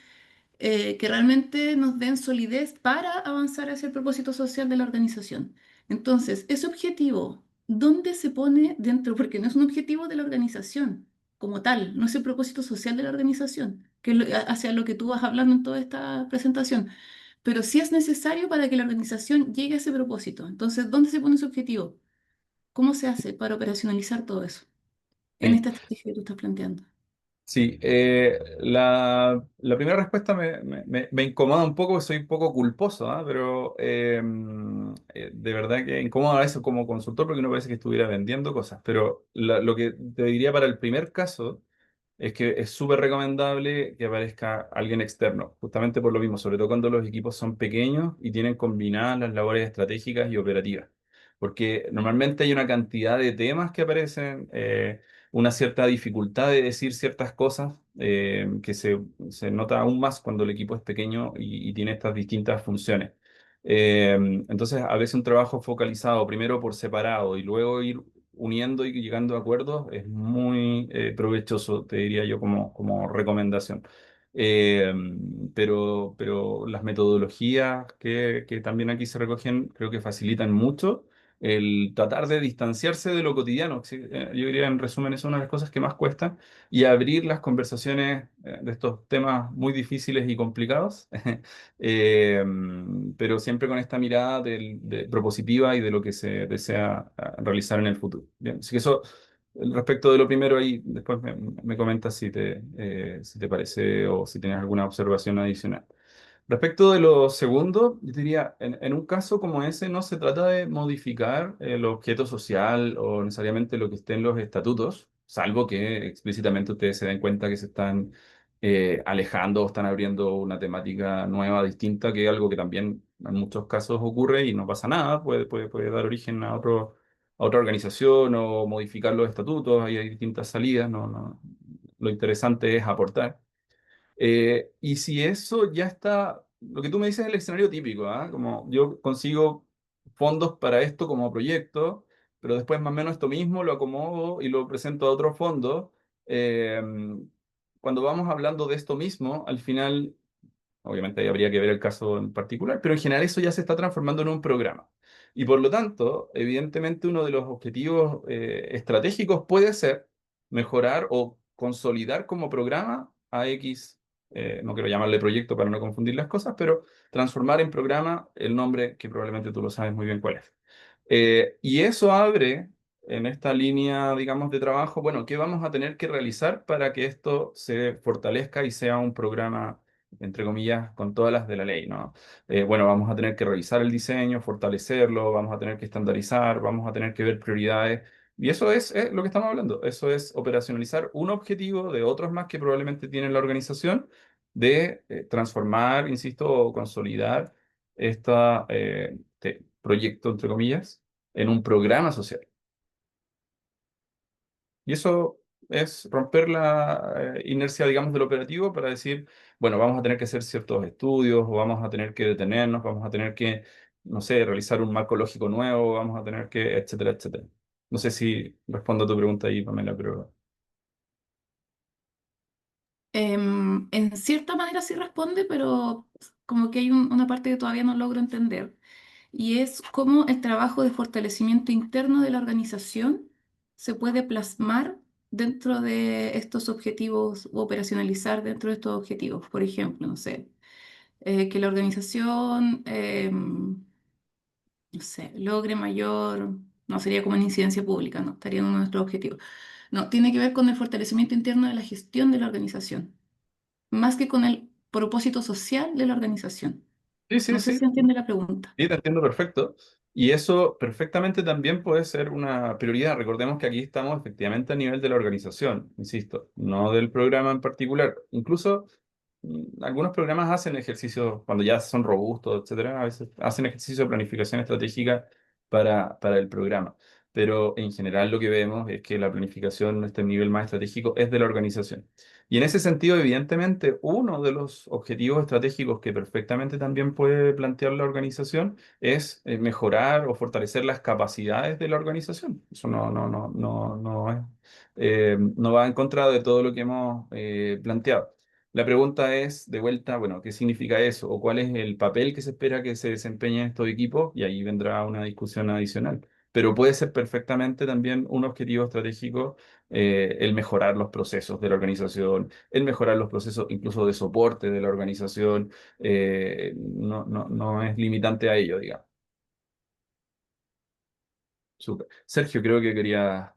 que realmente nos den solidez para avanzar hacia el propósito social de la organización. Entonces, ese objetivo, ¿dónde se pone dentro? Porque no es un objetivo de la organización como tal, no es el propósito social de la organización, que es hacia lo que tú vas hablando en toda esta presentación, pero sí es necesario para que la organización llegue a ese propósito. Entonces, ¿dónde se pone ese objetivo? ¿Cómo se hace para operacionalizar todo eso en Sí. esta estrategia que tú estás planteando? Sí, la primera respuesta me incomoda un poco, soy un poco culposo, ¿ah? Pero de verdad que incomoda eso como consultor porque no parece que estuviera vendiendo cosas. Pero lo que te diría para el primer caso es que es súper recomendable que aparezca alguien externo, justamente por lo mismo, sobre todo cuando los equipos son pequeños y tienen combinadas las labores estratégicas y operativas. Porque normalmente hay una cantidad de temas que aparecen, una cierta dificultad de decir ciertas cosas, que se nota aún más cuando el equipo es pequeño y tiene estas distintas funciones. Entonces, a veces un trabajo focalizado primero por separado y luego ir uniendo y llegando a acuerdos es muy provechoso, te diría yo como recomendación. Eh, pero las metodologías que también aquí se recogen creo que facilitan mucho el tratar de distanciarse de lo cotidiano. Sí, yo diría en resumen, es una de las cosas que más cuesta y abrir las conversaciones de estos temas muy difíciles y complicados. Eh, pero siempre con esta mirada propositiva y de lo que se desea realizar en el futuro. Bien, así que eso, respecto de lo primero ahí, después me comentas si te parece o si tienes alguna observación adicional. Respecto de lo segundo, yo diría, en un caso como ese no se trata de modificar el objeto social o necesariamente lo que esté en los estatutos, salvo que explícitamente ustedes se den cuenta que se están alejando o están abriendo una temática nueva, distinta, que es algo que también en muchos casos ocurre y no pasa nada, puede dar origen a otra organización o modificar los estatutos, ahí hay distintas salidas, lo interesante es aportar. Y si eso ya está, lo que tú me dices es el escenario típico, ¿ah? Como yo consigo fondos para esto como proyecto, pero después más o menos esto mismo lo acomodo y lo presento a otros fondos. Eh, Cuando vamos hablando de esto mismo, al final obviamente ahí habría que ver el caso en particular, pero en general eso ya se está transformando en un programa. Y por lo tanto, evidentemente uno de los objetivos estratégicos puede ser mejorar o consolidar como programa a X, no quiero llamarle proyecto para no confundir las cosas, pero transformar en programa el nombre que probablemente tú lo sabes muy bien cuál es. Y eso abre en esta línea, digamos, de trabajo, bueno, ¿qué vamos a tener que realizar para que esto se fortalezca y sea un programa, entre comillas, con todas las de la ley, ¿no? Bueno, vamos a tener que revisar el diseño, fortalecerlo, vamos a tener que estandarizar, vamos a tener que ver prioridades. Y eso es lo que estamos hablando. Eso es operacionalizar un objetivo de otros más que probablemente tiene la organización de transformar, insisto, o consolidar este proyecto, entre comillas, en un programa social. Y eso es romper la inercia, digamos, del operativo para decir, bueno, vamos a tener que hacer ciertos estudios, o vamos a tener que detenernos, vamos a tener que, no sé, realizar un marco lógico nuevo, vamos a tener que, etcétera, etcétera. No sé si respondo a tu pregunta ahí, Pamela, pero... En cierta manera sí responde, pero como que hay una parte que todavía no logro entender, y es cómo el trabajo de fortalecimiento interno de la organización se puede plasmar dentro de estos objetivos o operacionalizar dentro de estos objetivos. Por ejemplo, no sé, que la organización, no sé, logre mayor, no sería como una incidencia pública, no, estaría en uno de nuestros objetivos. No, tiene que ver con el fortalecimiento interno de la gestión de la organización más que con el propósito social de la organización. Sí, sí, No sé sí. si entiende la pregunta. Sí, te entiendo perfecto. Y eso perfectamente también puede ser una prioridad. Recordemos que aquí estamos efectivamente a nivel de la organización, insisto, no del programa en particular. Incluso algunos programas hacen ejercicios, cuando ya son robustos, etcétera, a veces hacen ejercicios de planificación estratégica para el programa. Pero en general lo que vemos es que la planificación, este nivel más estratégico, es de la organización. Y en ese sentido, evidentemente, uno de los objetivos estratégicos que perfectamente también puede plantear la organización es mejorar o fortalecer las capacidades de la organización. Eso no va en contra de todo lo que hemos planteado. La pregunta es, de vuelta, bueno, ¿qué significa eso? ¿O cuál es el papel que se espera que se desempeñen estos equipos? Y ahí vendrá una discusión adicional. Pero puede ser perfectamente también un objetivo estratégico el mejorar los procesos de la organización, el mejorar los procesos incluso de soporte de la organización, no es limitante a ello, digamos. Súper. Sergio, creo que quería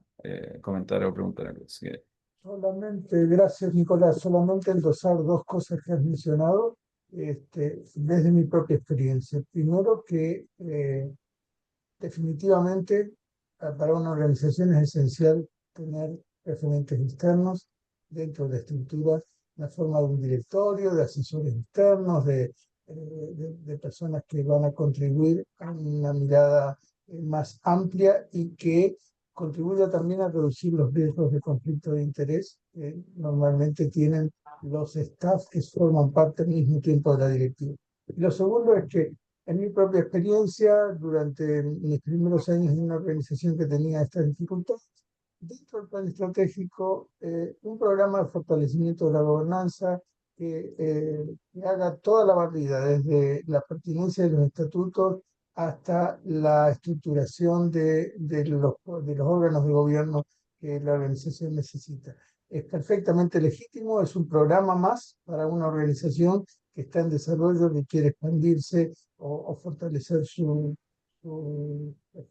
comentar o preguntar algo. Así que, Solamente, gracias Nicolás, solamente endosar dos cosas que has mencionado, desde mi propia experiencia. Primero que definitivamente para una organización es esencial tener referentes externos dentro de la estructura, la forma de un directorio, de asesores externos, de personas que van a contribuir a una mirada más amplia y que contribuya también a reducir los riesgos de conflicto de interés que normalmente tienen los staff que forman parte al mismo tiempo de la directiva. Y lo segundo es que en mi propia experiencia, durante mis primeros años en una organización que tenía estas dificultades, dentro del plan estratégico, un programa de fortalecimiento de la gobernanza que haga toda la barrida, desde la pertinencia de los estatutos hasta la estructuración de los órganos de gobierno que la organización necesita. Es perfectamente legítimo, es un programa más para una organización que está en desarrollo, que quiere expandirse o fortalecer su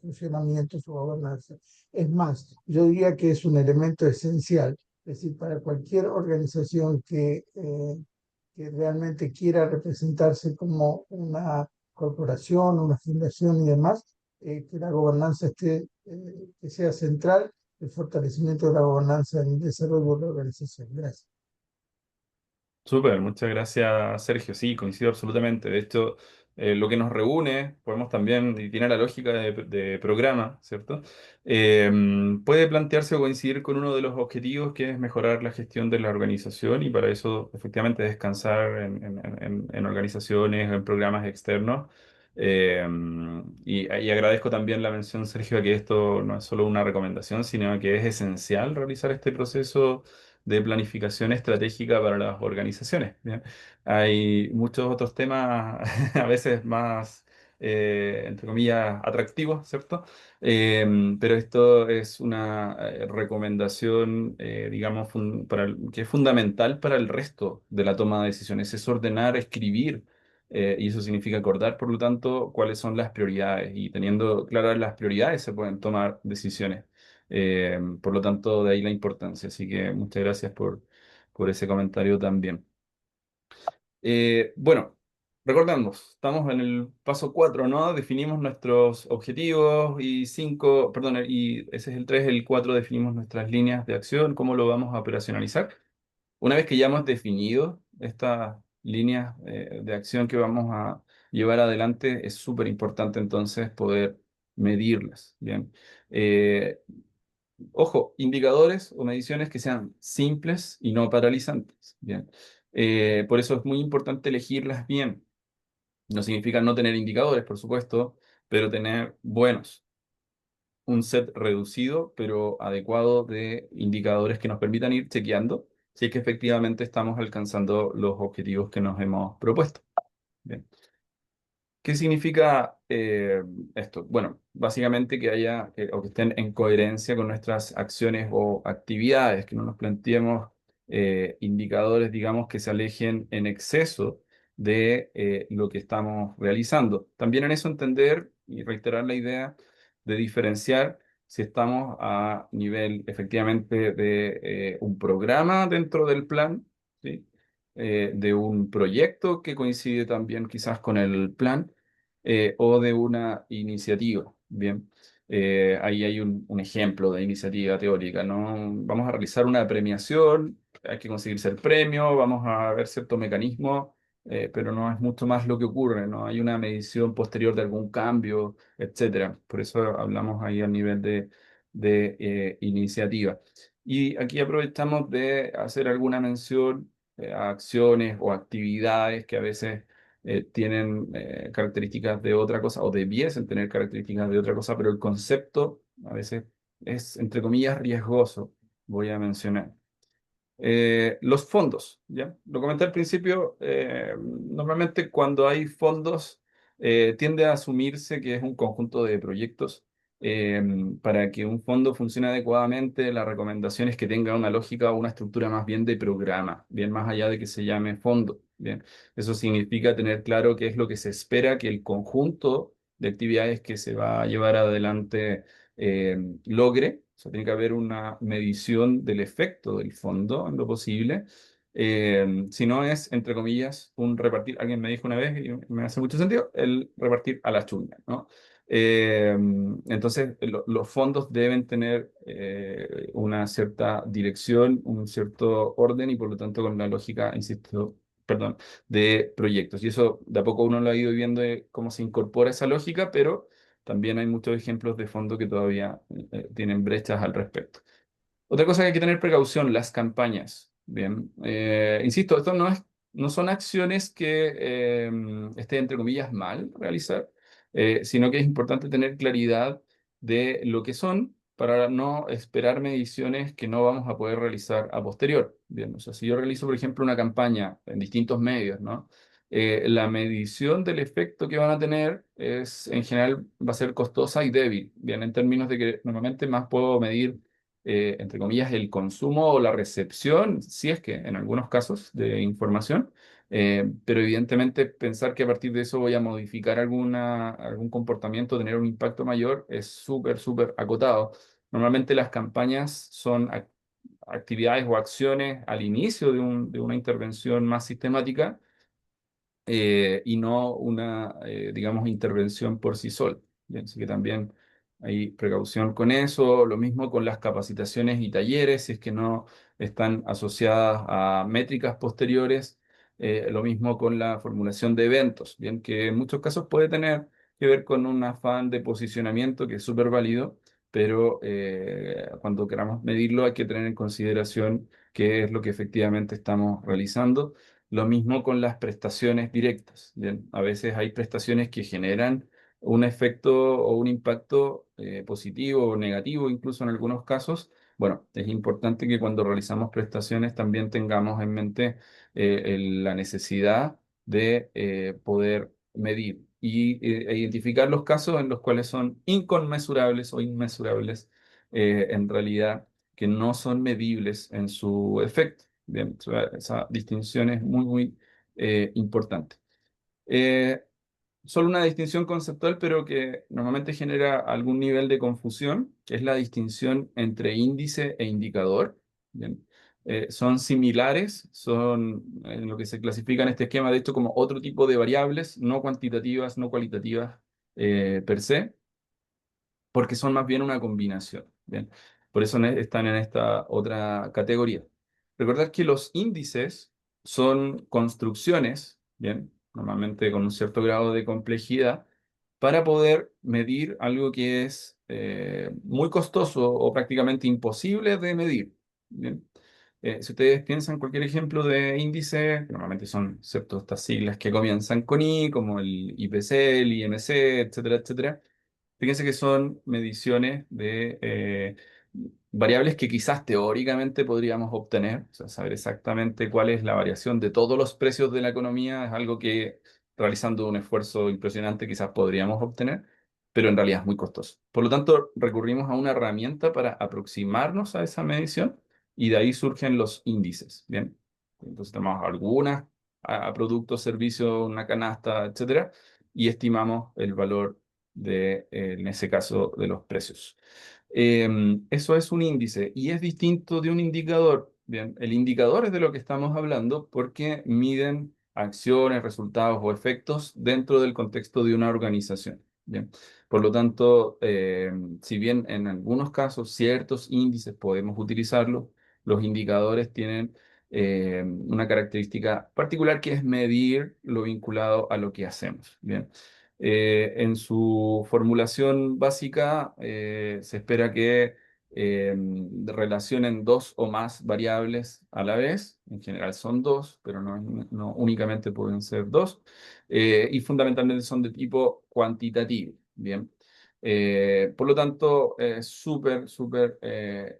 funcionamiento, su gobernanza. Es más, yo diría que es un elemento esencial, es decir, para cualquier organización que realmente quiera representarse como una corporación, una fundación y demás, que la gobernanza que sea central, el fortalecimiento de la gobernanza en el desarrollo de la organización. Gracias. súper, muchas gracias, Sergio. Sí, coincido absolutamente. De hecho, lo que nos reúne, podemos también, y tiene la lógica de programa, ¿cierto? Puede plantearse o coincidir con uno de los objetivos que es mejorar la gestión de la organización y para eso, efectivamente, descansar en organizaciones, en programas externos. Y agradezco también la mención, Sergio, a que esto no es solo una recomendación, sino que es esencial realizar este proceso de planificación estratégica para las organizaciones. ¿Bien? Hay muchos otros temas, a veces más, entre comillas, atractivos, ¿cierto? Pero esto es una recomendación, digamos, que es fundamental para el resto de la toma de decisiones. Es ordenar, escribir. Y eso significa acordar, por lo tanto, cuáles son las prioridades. Y teniendo claras las prioridades, se pueden tomar decisiones. Por lo tanto, de ahí la importancia. Así que muchas gracias por ese comentario también. Bueno, recordemos, estamos en el paso 4, ¿no? Definimos nuestros objetivos y 5, perdón, y ese es el 3, el 4 definimos nuestras líneas de acción, cómo lo vamos a operacionalizar. Una vez que ya hemos definido estas líneas de acción que vamos a llevar adelante, es súper importante entonces poder medirlas, ¿bien? Eh, Ojo, indicadores o mediciones que sean simples y no paralizantes. Bien. Por eso es muy importante elegirlas bien. No significa no tener indicadores, por supuesto, pero tener buenos. Un set reducido, pero adecuado de indicadores que nos permitan ir chequeando si es que efectivamente estamos alcanzando los objetivos que nos hemos propuesto. Bien. ¿Qué significa esto? Bueno, básicamente que haya o que estén en coherencia con nuestras acciones o actividades, que no nos planteemos indicadores, digamos, que se alejen en exceso de lo que estamos realizando. También en eso entender y reiterar la idea de diferenciar si estamos a nivel efectivamente de un programa dentro del plan, ¿sí? De un proyecto que coincide también quizás con el plan o de una iniciativa. Bien, ahí hay un ejemplo de iniciativa teórica, ¿no? Vamos a realizar una premiación, hay que conseguirse el premio, vamos a ver cierto mecanismo, pero no es mucho más lo que ocurre, ¿no? Hay una medición posterior de algún cambio, etcétera. Por eso hablamos ahí a nivel de iniciativa. Y aquí aprovechamos de hacer alguna mención a acciones o actividades que a veces tienen características de otra cosa o debiesen tener características de otra cosa, pero el concepto a veces es, entre comillas, riesgoso, voy a mencionar. Los fondos, ¿ya? Lo comenté al principio, normalmente cuando hay fondos tiende a asumirse que es un conjunto de proyectos. Eh, para que un fondo funcione adecuadamente, la recomendación es que tenga una lógica o una estructura más bien de programa, bien más allá de que se llame fondo, ¿bien? Eso significa tener claro qué es lo que se espera que el conjunto de actividades que se va a llevar adelante eh, logre. O sea, tiene que haber una medición del efecto del fondo en lo posible. Si no es, entre comillas, un repartir, alguien me dijo una vez, y me hace mucho sentido, el repartir a la chunga, ¿no? Eh, entonces, los fondos deben tener una cierta dirección, un cierto orden y por lo tanto con la lógica, insisto, perdón, de proyectos. Y eso de a poco uno lo ha ido viendo de cómo se incorpora esa lógica, pero también hay muchos ejemplos de fondos que todavía tienen brechas al respecto. Otra cosa que hay que tener precaución, las campañas. Bien, insisto, esto no son acciones que estén, entre comillas, mal realizar, sino que es importante tener claridad de lo que son para no esperar mediciones que no vamos a poder realizar a posterior. Bien, o sea, si yo realizo, por ejemplo, una campaña en distintos medios, ¿no? La medición del efecto que van a tener es, en general, va a ser costosa y débil. Bien, en términos de que normalmente más puedo medir entre comillas, el consumo o la recepción, si es que en algunos casos de información, pero evidentemente pensar que a partir de eso voy a modificar algún comportamiento, tener un impacto mayor, es súper, súper acotado. Normalmente las campañas son actividades o acciones al inicio de una intervención más sistemática y no una, digamos, intervención por sí sola. Bien, así que también hay precaución con eso, lo mismo con las capacitaciones y talleres, si es que no están asociadas a métricas posteriores, lo mismo con la formulación de eventos, bien, que en muchos casos puede tener que ver con un afán de posicionamiento que es súper válido, pero cuando queramos medirlo hay que tener en consideración qué es lo que efectivamente estamos realizando. Lo mismo con las prestaciones directas. Bien, a veces hay prestaciones que generan un efecto o un impacto positivo o negativo, incluso en algunos casos. Bueno, es importante que cuando realizamos prestaciones también tengamos en mente la necesidad de poder medir e identificar los casos en los cuales son inconmensurables o inmesurables en realidad que no son medibles en su efecto. Bien, esa distinción es muy, muy importante. Eh, Solo una distinción conceptual, pero que normalmente genera algún nivel de confusión, que es la distinción entre índice e indicador. Bien. Son similares, son en lo que se clasifica en este esquema, de hecho, como otro tipo de variables, no cuantitativas, no cualitativas per se porque son más bien una combinación. Bien, por eso están en esta otra categoría. Recordar que los índices son construcciones, bien, normalmente con un cierto grado de complejidad, para poder medir algo que es muy costoso o prácticamente imposible de medir. Bien. Si ustedes piensan cualquier ejemplo de índice, que normalmente son ¿cierto? Estas siglas que comienzan con I, como el IPC, el IMC, etcétera, etcétera. Fíjense que son mediciones de variables que quizás teóricamente podríamos obtener, o sea, saber exactamente cuál es la variación de todos los precios de la economía es algo que realizando un esfuerzo impresionante quizás podríamos obtener, pero en realidad es muy costoso. Por lo tanto, recurrimos a una herramienta para aproximarnos a esa medición y de ahí surgen los índices, ¿bien? Entonces tenemos algunas a productos, servicios, una canasta, etcétera, y estimamos el valor en ese caso, de los precios. Eso es un índice y es distinto de un indicador. Bien, el indicador es de lo que estamos hablando porque miden acciones, resultados o efectos dentro del contexto de una organización. Bien, por lo tanto, si bien en algunos casos ciertos índices podemos utilizarlos, los indicadores tienen una característica particular que es medir lo vinculado a lo que hacemos. Bien. En su formulación básica se espera que relacionen dos o más variables a la vez. En general son dos, pero no únicamente pueden ser dos. Y fundamentalmente son de tipo cuantitativo. Bien. Por lo tanto, es súper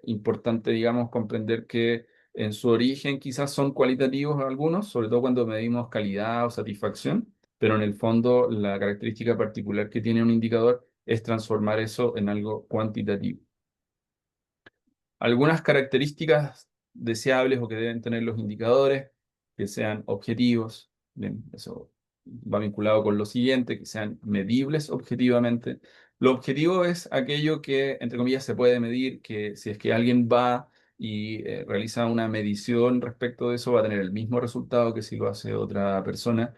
importante, digamos, comprender que en su origen quizás son cualitativos algunos, sobre todo cuando medimos calidad o satisfacción, pero en el fondo la característica particular que tiene un indicador es transformar eso en algo cuantitativo. Algunas características deseables o que deben tener los indicadores, que sean objetivos, bien, eso va vinculado con lo siguiente, que sean medibles objetivamente. Lo objetivo es aquello que, entre comillas, se puede medir, que si es que alguien va y realiza una medición respecto de eso, va a tener el mismo resultado que si lo hace otra persona.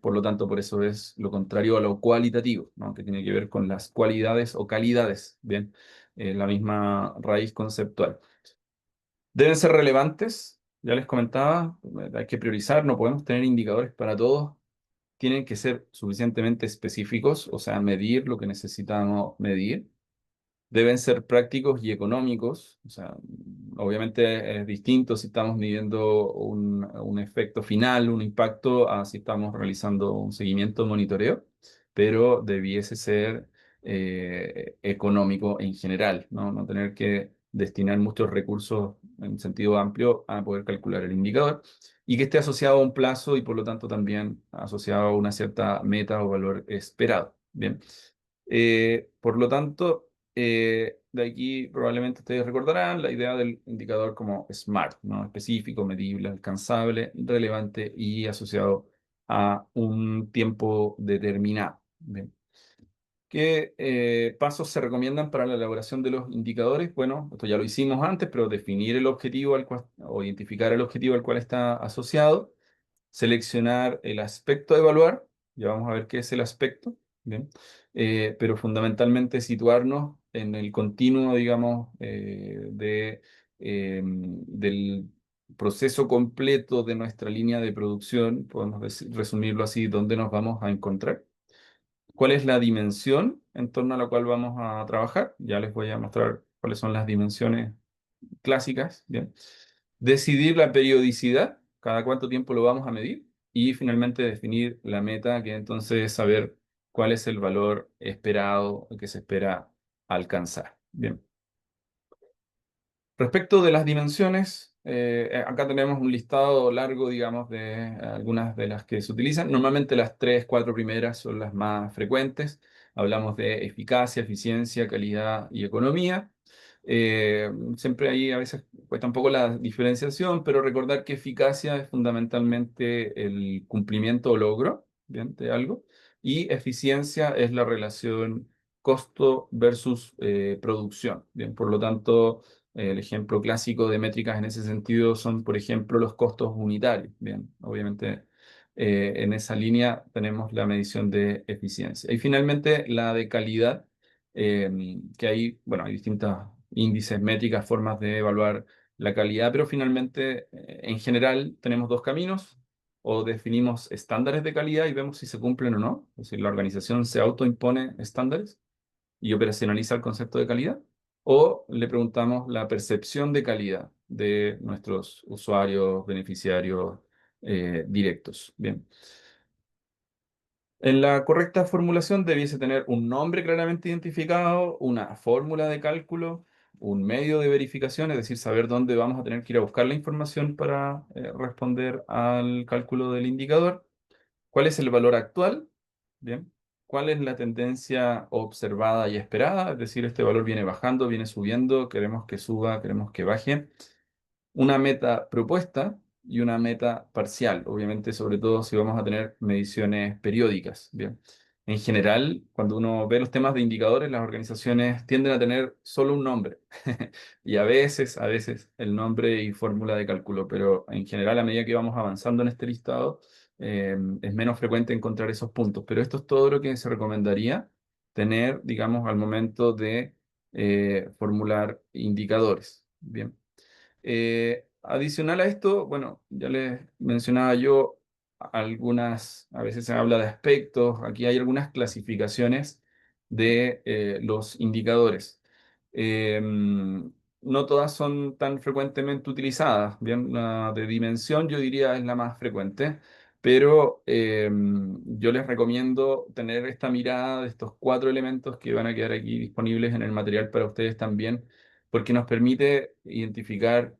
Por lo tanto, por eso es lo contrario a lo cualitativo, ¿no? Que tiene que ver con las cualidades o calidades, bien, la misma raíz conceptual. Deben ser relevantes, ya les comentaba, hay que priorizar, no podemos tener indicadores para todos, tienen que ser suficientemente específicos, o sea, medir lo que necesitamos medir. Deben ser prácticos y económicos, o sea, obviamente es distinto si estamos midiendo un efecto final, un impacto, a si estamos realizando un seguimiento, monitoreo, pero debiese ser económico en general, ¿no? No tener que destinar muchos recursos en sentido amplio a poder calcular el indicador y que esté asociado a un plazo y por lo tanto también asociado a una cierta meta o valor esperado. Bien. Por lo tanto, de aquí probablemente ustedes recordarán la idea del indicador como SMART, ¿no? Específico, medible, alcanzable, relevante y asociado a un tiempo determinado. Bien. ¿Qué pasos se recomiendan para la elaboración de los indicadores? Bueno, esto ya lo hicimos antes, pero definir el objetivo al cual, o identificar el objetivo al cual está asociado, seleccionar el aspecto a evaluar, ya vamos a ver qué es el aspecto, ¿bien? Pero fundamentalmente situarnos en el continuo, digamos, del proceso completo de nuestra línea de producción, podemos resumirlo así, dónde nos vamos a encontrar. ¿Cuál es la dimensión en torno a la cual vamos a trabajar? Ya les voy a mostrar cuáles son las dimensiones clásicas, ¿bien? Decidir la periodicidad, cada cuánto tiempo lo vamos a medir, y finalmente definir la meta, que entonces es saber cuál es el valor esperado que se espera alcanzar. Bien. Respecto de las dimensiones, acá tenemos un listado largo, digamos, de algunas de las que se utilizan. Normalmente las tres, cuatro primeras son las más frecuentes. Hablamos de eficacia, eficiencia, calidad y economía. Siempre ahí a veces cuesta un poco la diferenciación, pero recordar que eficacia es fundamentalmente el cumplimiento o logro, ¿bien? De algo, y eficiencia es la relación costo versus producción, ¿bien? Por lo tanto, el ejemplo clásico de métricas en ese sentido son, por ejemplo, los costos unitarios. Bien, obviamente en esa línea tenemos la medición de eficiencia. Y finalmente la de calidad, que hay, bueno, hay distintos índices, métricas, formas de evaluar la calidad, pero finalmente, en general, tenemos dos caminos. O definimos estándares de calidad y vemos si se cumplen o no. Es decir, la organización se autoimpone estándares y operacionaliza el concepto de calidad, o le preguntamos la percepción de calidad de nuestros usuarios, beneficiarios directos. Bien. En la correcta formulación debiese tener un nombre claramente identificado, una fórmula de cálculo, un medio de verificación, es decir, saber dónde vamos a tener que ir a buscar la información para responder al cálculo del indicador. ¿Cuál es el valor actual? Bien. ¿Cuál es la tendencia observada y esperada? Es decir, este valor viene bajando, viene subiendo, queremos que suba, queremos que baje. Una meta propuesta y una meta parcial, obviamente, sobre todo si vamos a tener mediciones periódicas. Bien. En general, cuando uno ve los temas de indicadores, las organizaciones tienden a tener solo un nombre y a veces el nombre y fórmula de cálculo, pero en general, a medida que vamos avanzando en este listado, es menos frecuente encontrar esos puntos. Pero esto es todo lo que se recomendaría tener, digamos, al momento de formular indicadores. Bien. Adicional a esto, bueno, ya les mencionaba yo algunas, a veces se habla de aspectos, aquí hay algunas clasificaciones de los indicadores. No todas son tan frecuentemente utilizadas. Bien, la de dimensión yo diría es la más frecuente, pero yo les recomiendo tener esta mirada de estos 4 elementos que van a quedar aquí disponibles en el material para ustedes también, porque nos permite identificar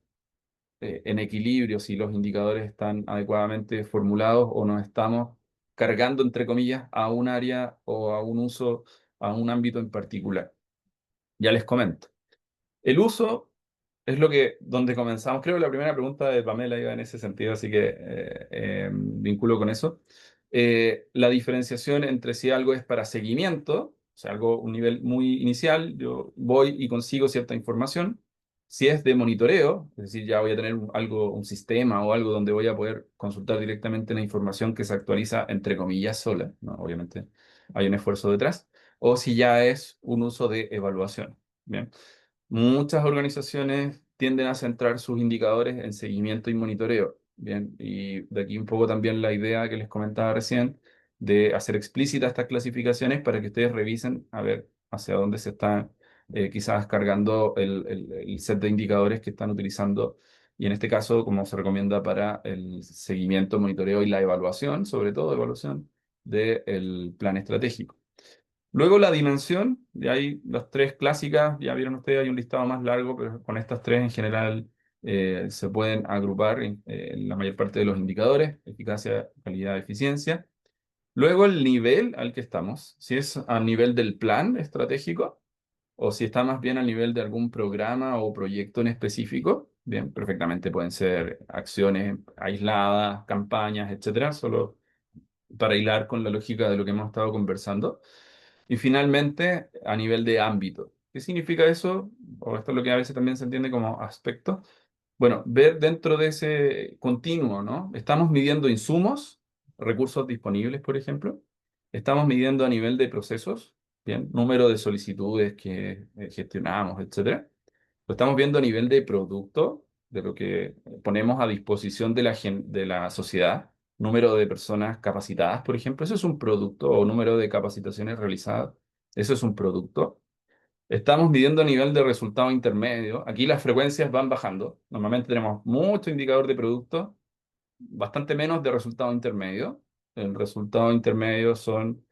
en equilibrio si los indicadores están adecuadamente formulados o nos estamos cargando, entre comillas, a un área o a un uso, a un ámbito en particular. Ya les comento. El uso es donde comenzamos. Creo que la primera pregunta de Pamela iba en ese sentido, así que vinculo con eso. La diferenciación entre si algo es para seguimiento, o sea, un nivel muy inicial, yo voy y consigo cierta información. Si es de monitoreo, es decir, ya voy a tener un sistema o algo donde voy a poder consultar directamente la información que se actualiza entre comillas sola, ¿no? Obviamente hay un esfuerzo detrás. O si ya es un uso de evaluación. Bien. Muchas organizaciones tienden a centrar sus indicadores en seguimiento y monitoreo. Bien, y de aquí un poco también la idea que les comentaba recién de hacer explícitas estas clasificaciones para que ustedes revisen a ver hacia dónde se está quizás cargando el set de indicadores que están utilizando. Y en este caso, como se recomienda para el seguimiento, monitoreo y la evaluación, sobre todo evaluación del plan estratégico. Luego la dimensión, de ahí las 3 clásicas, ya vieron ustedes, hay un listado más largo, pero con estas 3 en general se pueden agrupar en la mayor parte de los indicadores: eficacia, calidad, eficiencia. Luego el nivel al que estamos, si es a nivel del plan estratégico o si está más bien a nivel de algún programa o proyecto en específico. Bien, perfectamente pueden ser acciones aisladas, campañas, etcétera, solo para hilar con la lógica de lo que hemos estado conversando. Y finalmente, a nivel de ámbito. ¿Qué significa eso? O esto es lo que a veces también se entiende como aspecto. Bueno, ver dentro de ese continuo, ¿no? Estamos midiendo insumos, recursos disponibles, por ejemplo. Estamos midiendo a nivel de procesos, bien, número de solicitudes que gestionamos, etcétera. Lo estamos viendo a nivel de producto, de lo que ponemos a disposición de la sociedad. Número de personas capacitadas, por ejemplo, eso es un producto, o número de capacitaciones realizadas, eso es un producto. Estamos midiendo a nivel de resultado intermedio. Aquí las frecuencias van bajando. Normalmente tenemos mucho indicador de producto, bastante menos de resultado intermedio. El resultado intermedio son,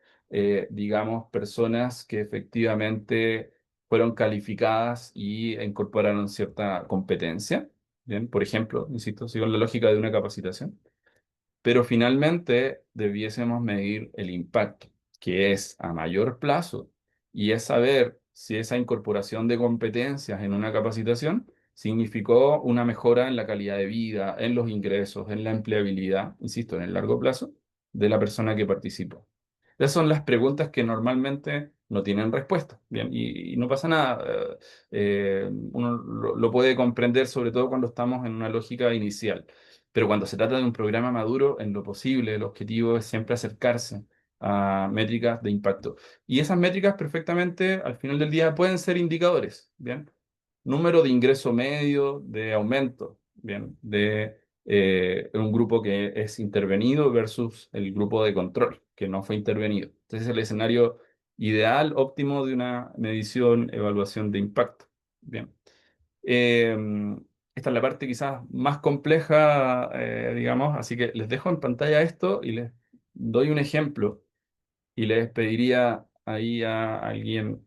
digamos, personas que efectivamente fueron calificadas y incorporaron cierta competencia. Bien, por ejemplo, insisto, sigo en la lógica de una capacitación. Pero finalmente debiésemos medir el impacto, que es a mayor plazo, y es saber si esa incorporación de competencias en una capacitación significó una mejora en la calidad de vida, en los ingresos, en la empleabilidad, insisto, en el largo plazo, de la persona que participó. Esas son las preguntas que normalmente no tienen respuesta. Bien, y no pasa nada. Uno lo puede comprender, sobre todo cuando estamos en una lógica inicial. Pero cuando se trata de un programa maduro, en lo posible, el objetivo es siempre acercarse a métricas de impacto. Y esas métricas perfectamente, al final del día, pueden ser indicadores. Bien, número de ingreso medio, de aumento, bien, de un grupo que es intervenido versus el grupo de control, que no fue intervenido. Entonces, es el escenario ideal, óptimo de una medición, evaluación de impacto. Bien. Eh, Esta es la parte quizás más compleja, digamos, así que les dejo en pantalla esto y les doy un ejemplo y les pediría ahí a alguien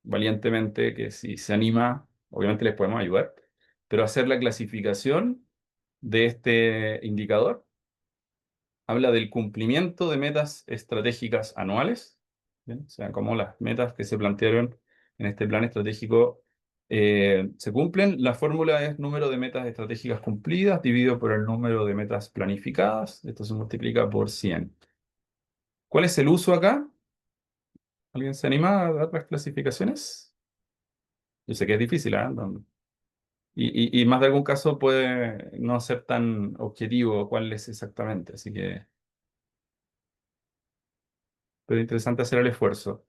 valientemente que si se anima, obviamente les podemos ayudar, pero hacer la clasificación de este indicador. Habla del cumplimiento de metas estratégicas anuales, ¿bien? O sea, cómo las metas que se plantearon en este plan estratégico se cumplen. La fórmula es número de metas estratégicas cumplidas dividido por el número de metas planificadas. Esto se multiplica por 100. ¿Cuál es el uso acá? ¿Alguien se anima a dar las clasificaciones? Yo sé que es difícil, ¿ah? Y más de algún caso puede no ser tan objetivo cuál es exactamente, así que pero interesante hacer el esfuerzo.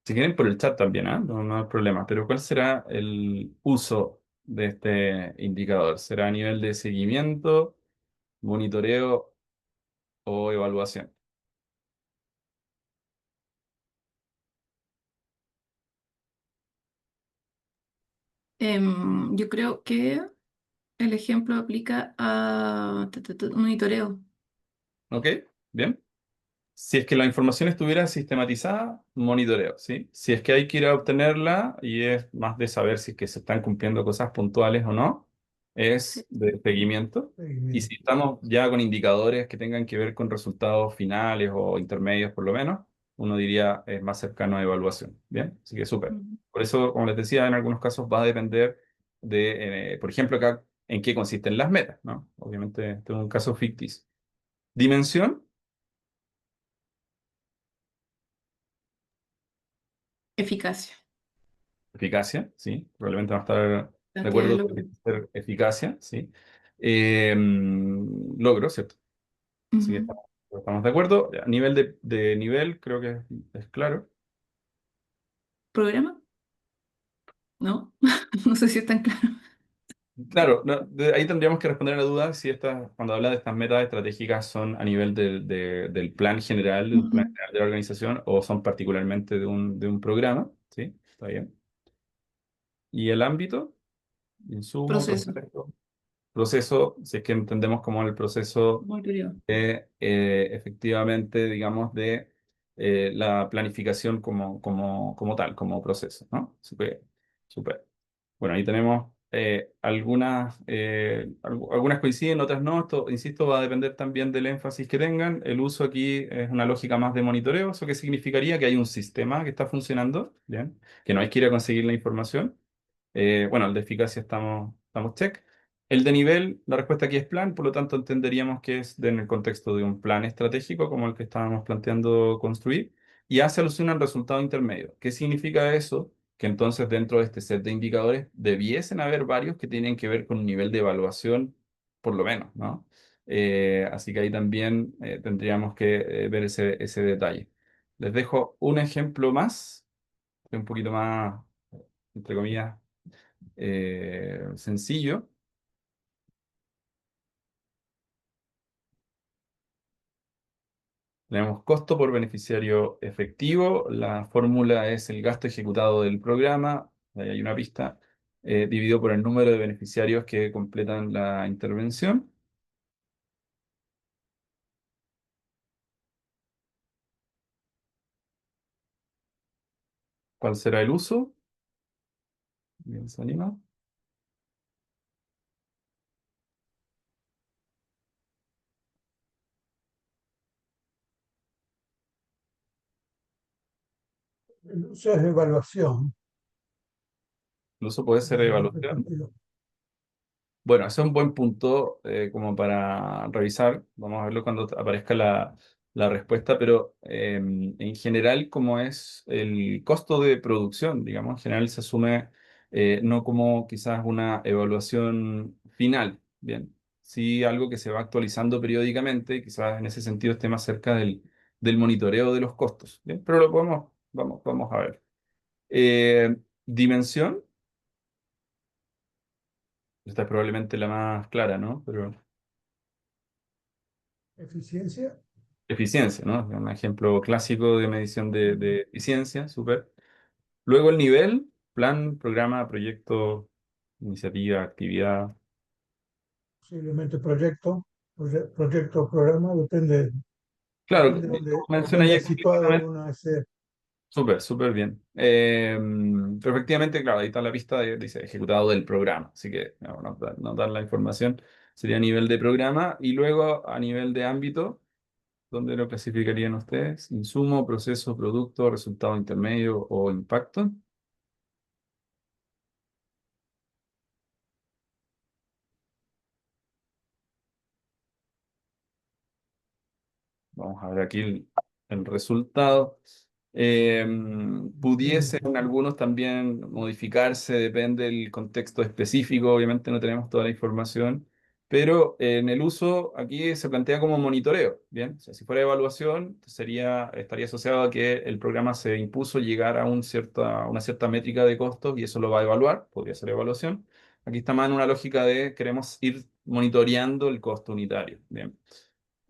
Si quieren por el chat también, ¿ah? No hay problema, pero ¿cuál será el uso de este indicador? ¿Será a nivel de seguimiento, monitoreo o evaluación. Yo creo que el ejemplo aplica a monitoreo. ¿Ok? Bien. Si es que la información estuviera sistematizada, monitoreo, ¿sí? Si es que hay que ir a obtenerla y es más de saber si es que se están cumpliendo cosas puntuales o no, Sí. es de seguimiento. Y si Seguimiento. estamos ya con indicadores que tengan que ver con resultados finales o intermedios por lo menos, uno diría es más cercano a evaluación, ¿bien? Así que súper. Ujú. Por eso, como les decía, en algunos casos va a depender de, por ejemplo, acá, en qué consisten las metas, ¿no? Obviamente, este es un caso ficticio. Dimensión. Eficacia, Eficacia, sí, probablemente va a estar de cantidad de acuerdo logro. con eficacia, sí. Logro, ¿cierto? Sí, Ujú. estamos de acuerdo. A nivel de nivel, creo que es claro. ¿Programa? ¿No? No sé si es tan claro. Claro, ahí tendríamos que responder a la duda si cuando habla de estas metas estratégicas son a nivel del plan general, de un plan Ujú. general de la organización, o son particularmente de un programa, ¿sí? Está bien. Y el ámbito, insumo, Proceso, proceso, si es que entendemos como el proceso monitoreo. efectivamente, digamos, de la planificación como tal, como proceso, ¿no? Súper, súper. Bueno, ahí tenemos algunas coinciden, otras no. Esto, insisto, va a depender también del énfasis que tengan. El uso aquí es una lógica más de monitoreo, eso que significaría que hay un sistema que está funcionando, ¿bien? Que no hay que ir a conseguir la información. Bueno, el de eficacia estamos check. El de nivel, la respuesta aquí es plan, por lo tanto entenderíamos que es en el contexto de un plan estratégico como el que estábamos planteando construir y hace alusión al resultado intermedio. ¿Qué significa eso? Que entonces dentro de este set de indicadores debiesen haber varios que tienen que ver con un nivel de evaluación, por lo menos, ¿no? Así que ahí también tendríamos que ver ese detalle. Les dejo un ejemplo más, un poquito más, entre comillas, sencillo. Tenemos costo por beneficiario efectivo. La fórmula es el gasto ejecutado del programa. Ahí hay una pista. Dividido por el número de beneficiarios que completan la intervención. ¿Cuál será el uso? Bien, se anima. El uso es evaluación. El uso puede ser evaluación. Bueno, ese es un buen punto como para revisar. Vamos a verlo cuando aparezca la respuesta, pero en general, como es el costo de producción, digamos, en general se asume no como quizás una evaluación final, bien, sí algo que se va actualizando periódicamente y quizás en ese sentido esté más cerca del monitoreo de los costos, bien, pero lo vamos a ver. Dimensión, esta es probablemente la más clara, ¿no? Pero Eficiencia. eficiencia, ¿no? Un ejemplo clásico de medición de, Mm, de eficiencia, súper. Luego el nivel, plan, programa, proyecto, iniciativa, actividad. posiblemente proyecto, proyecto o programa, Claro, depende de dónde, menciona dónde ya ha situado explícitamente. uno ese. Súper, súper bien. Pero efectivamente, claro, ahí está la pista, dice ejecutado del programa. Así que no dar la información sería a nivel de programa. Y luego a nivel de ámbito, ¿dónde lo clasificarían ustedes? Insumo, proceso, producto, resultado intermedio o impacto. Vamos a ver aquí el resultado. Eh, Pudiese en algunos también modificarse, depende del contexto específico, obviamente no tenemos toda la información, pero en el uso aquí se plantea como monitoreo, ¿bien? O sea, si fuera evaluación, estaría asociado a que el programa se impuso llegar a una cierta métrica de costos y eso lo va a evaluar, podría ser evaluación. Aquí está más en una lógica de queremos ir monitoreando el costo unitario, ¿bien?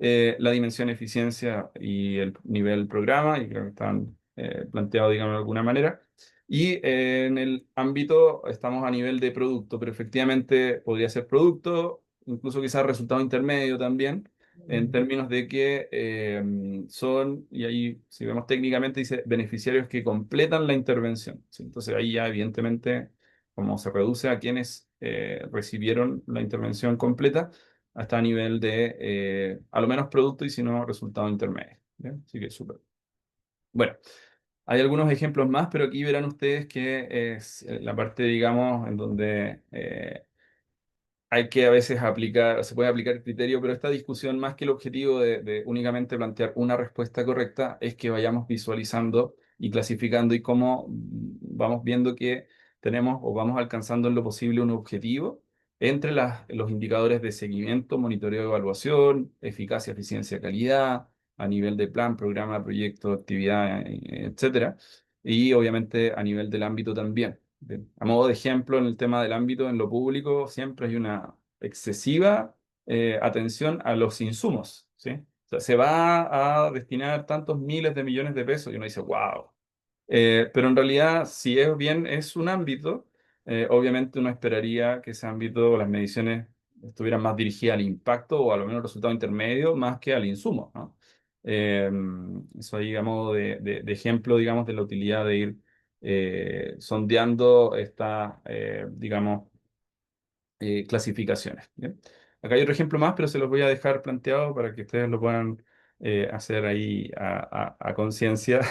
la dimensión eficiencia y el nivel programa, y creo que están planteados, digamos, de alguna manera. Y en el ámbito estamos a nivel de producto, pero efectivamente podría ser producto, incluso quizás resultado intermedio también, en términos de que son, y ahí si vemos técnicamente, dice beneficiarios que completan la intervención. ¿Sí? Entonces ahí ya evidentemente, como se reduce a quienes recibieron la intervención completa, hasta a nivel de a lo menos producto y si no resultado intermedio. ¿Bien? Así que súper. Bueno. Hay algunos ejemplos más, pero aquí verán ustedes que es la parte, digamos, en donde hay que a veces aplicar, se puede aplicar el criterio, pero esta discusión, más que el objetivo de únicamente plantear una respuesta correcta, es que vayamos visualizando y clasificando y cómo vamos viendo que tenemos o vamos alcanzando en lo posible un objetivo entre los indicadores de seguimiento, monitoreo, evaluación, eficacia, eficiencia, calidad, a nivel de plan, programa, proyecto, actividad, etcétera, y obviamente a nivel del ámbito también. Bien. A modo de ejemplo, en el tema del ámbito, en lo público, siempre hay una excesiva atención a los insumos, ¿sí? O sea, se va a destinar tantos miles de millones de pesos y uno dice, wow. Pero en realidad, si es bien, es un ámbito, obviamente uno esperaría que ese ámbito, las mediciones estuvieran más dirigidas al impacto o a lo menos resultado intermedio más que al insumo, ¿no? Eh, Eso ahí a modo de ejemplo, digamos, de la utilidad de ir sondeando esta, digamos, clasificaciones. ¿Bien? Acá hay otro ejemplo más, pero se los voy a dejar planteado para que ustedes lo puedan hacer ahí a conciencia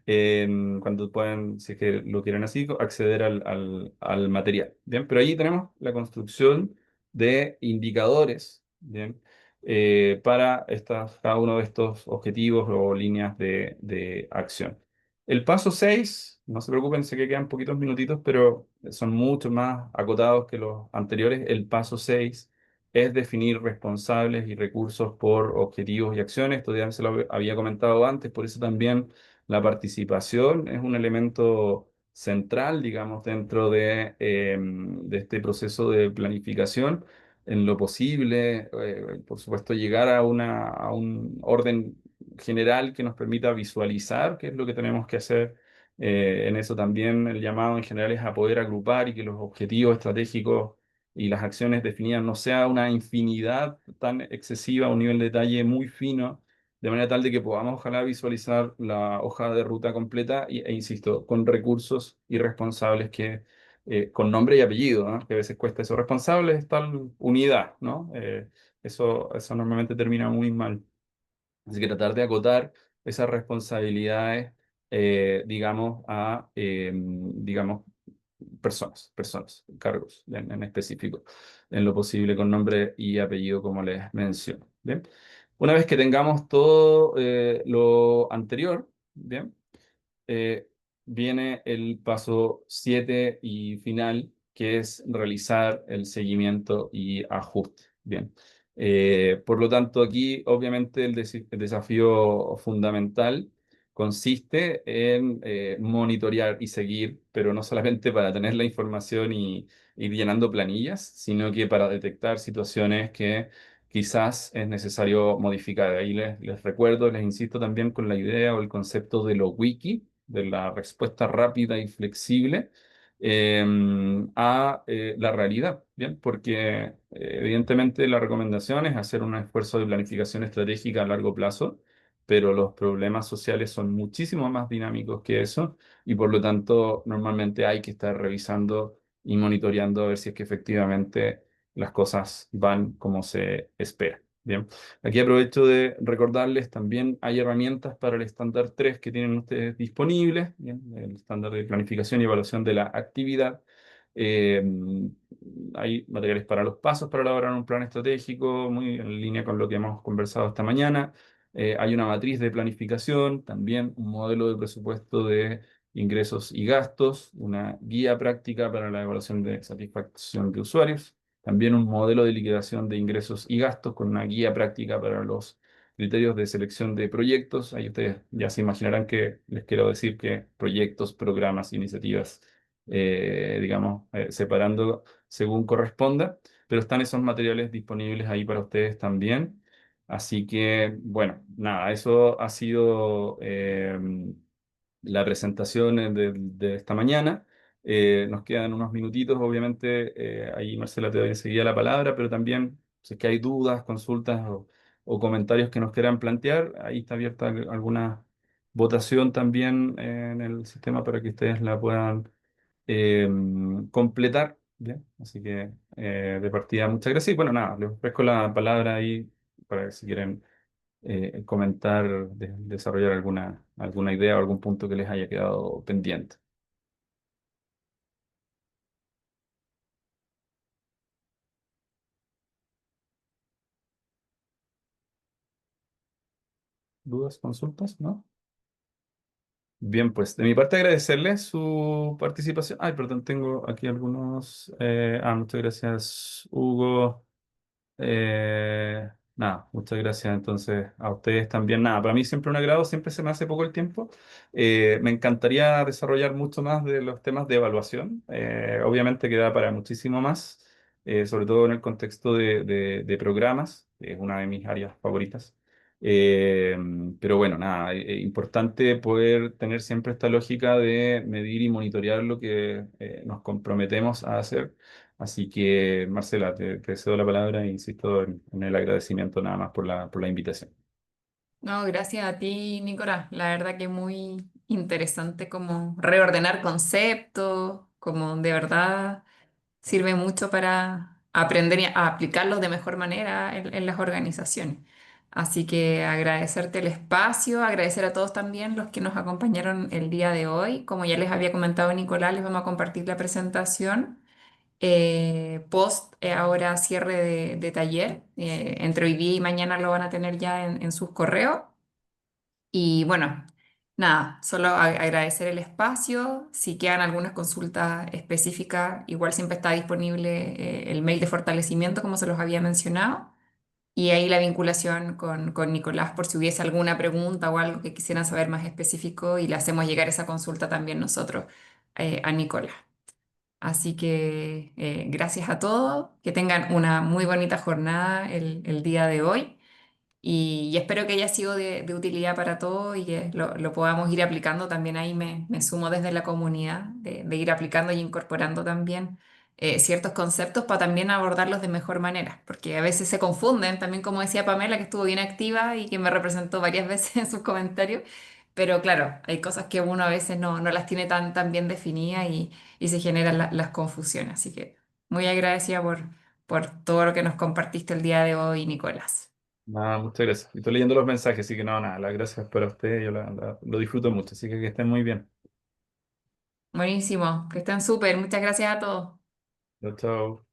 cuando puedan, si es que lo quieren así, acceder al material. Bien, pero ahí tenemos la construcción de indicadores, bien, para cada uno de estos objetivos o líneas de acción. El paso 6, no se preocupen, sé que quedan poquitos minutitos, pero son mucho más acotados que los anteriores. El paso 6 es definir responsables y recursos por objetivos y acciones. Esto ya se lo había comentado antes, por eso también la participación es un elemento central, digamos, dentro de este proceso de planificación. En lo posible, por supuesto, llegar a un orden general que nos permita visualizar qué es lo que tenemos que hacer. En eso también el llamado en general es a poder agrupar y que los objetivos estratégicos y las acciones definidas no sea una infinidad tan excesiva, un nivel de detalle muy fino, de manera tal de que podamos ojalá visualizar la hoja de ruta completa e insisto, con recursos y responsables que con nombre y apellido, ¿no? Que a veces cuesta eso. Responsables es tal unidad, ¿no? Eso normalmente termina muy mal. Así que tratar de acotar esas responsabilidades, digamos, digamos, personas, cargos en específico, en lo posible con nombre y apellido, como les menciono. Bien. Una vez que tengamos todo lo anterior, bien, eh, viene el paso 7 y final, que es realizar el seguimiento y ajuste. Bien. Por lo tanto, aquí obviamente el desafío fundamental consiste en monitorear y seguir, pero no solamente para tener la información y ir llenando planillas, sino que para detectar situaciones que quizás es necesario modificar. Ahí les recuerdo, les insisto también con la idea o el concepto de lo wiki, de la respuesta rápida y flexible eh, a la realidad, ¿bien? Porque evidentemente la recomendación es hacer un esfuerzo de planificación estratégica a largo plazo, pero los problemas sociales son muchísimo más dinámicos que eso y por lo tanto normalmente hay que estar revisando y monitoreando a ver si es que efectivamente las cosas van como se espera. Bien. Aquí aprovecho de recordarles también hay herramientas para el estándar 3 que tienen ustedes disponibles, ¿bien? El estándar de planificación y evaluación de la actividad. Eh, Hay materiales para los pasos para elaborar un plan estratégico, muy en línea con lo que hemos conversado esta mañana. Hay una matriz de planificación, también un modelo de presupuesto de ingresos y gastos, una guía práctica para la evaluación de satisfacción de usuarios. También un modelo de liquidación de ingresos y gastos con una guía práctica para los criterios de selección de proyectos. Ahí ustedes ya se imaginarán que les quiero decir que proyectos, programas, iniciativas, digamos, separando según corresponda, pero están esos materiales disponibles ahí para ustedes también. Así que, bueno, nada, eso ha sido la presentación de esta mañana. Nos quedan unos minutitos, obviamente. Ahí, Marcela, te doy enseguida la palabra, pero también, si es que hay dudas, consultas o comentarios que nos quieran plantear, ahí está abierta alguna votación también en el sistema para que ustedes la puedan eh, completar. ¿Bien? Así que, de partida, muchas gracias. Y bueno, nada, les ofrezco la palabra ahí para que si quieren comentar, desarrollar alguna idea o algún punto que les haya quedado pendiente. ¿Dudas, consultas? ¿No? Bien, pues de mi parte agradecerles su participación. Ay, perdón, tengo aquí algunos. Muchas gracias, Hugo. Nada, muchas gracias entonces a ustedes también. Nada, para mí siempre un agrado, siempre se me hace poco el tiempo. Me encantaría desarrollar mucho más de los temas de evaluación. Obviamente queda para muchísimo más, sobre todo en el contexto de programas, que es una de mis áreas favoritas. Eh, pero bueno, nada, importante poder tener siempre esta lógica de medir y monitorear lo que nos comprometemos a hacer. Así que, Marcela, te cedo la palabra e insisto en el agradecimiento nada más por la invitación. No, gracias a ti, Nicolás. La verdad que muy interesante como reordenar conceptos, como de verdad sirve mucho para aprender y a aplicarlos de mejor manera en las organizaciones. Así que agradecerte el espacio, agradecer a todos también los que nos acompañaron el día de hoy. Como ya les había comentado Nicolás, les vamos a compartir la presentación post ahora cierre de taller. Entre hoy día y mañana lo van a tener ya en sus correos. Y bueno, nada, solo agradecer el espacio. Si quedan algunas consultas específicas, igual siempre está disponible el mail de fortalecimiento, como se los había mencionado. Y ahí la vinculación con Nicolás por si hubiese alguna pregunta o algo que quisieran saber más específico y le hacemos llegar esa consulta también nosotros a Nicolás. Así que gracias a todos, que tengan una muy bonita jornada el día de hoy y espero que haya sido de utilidad para todos y que lo podamos ir aplicando. También ahí me sumo desde la comunidad de ir aplicando y incorporando también ciertos conceptos para también abordarlos de mejor manera, porque a veces se confunden, también como decía Pamela, que estuvo bien activa y que me representó varias veces en sus comentarios. Pero claro, hay cosas que uno a veces no las tiene tan bien definidas y se generan las confusiones. Así que muy agradecida por todo lo que nos compartiste el día de hoy, Nicolás. Nada, muchas gracias. Y estoy leyendo los mensajes, así que no, nada, las gracias para ustedes, yo lo disfruto mucho, así que estén muy bien. Buenísimo, que estén súper. Muchas gracias a todos. Chao, chao.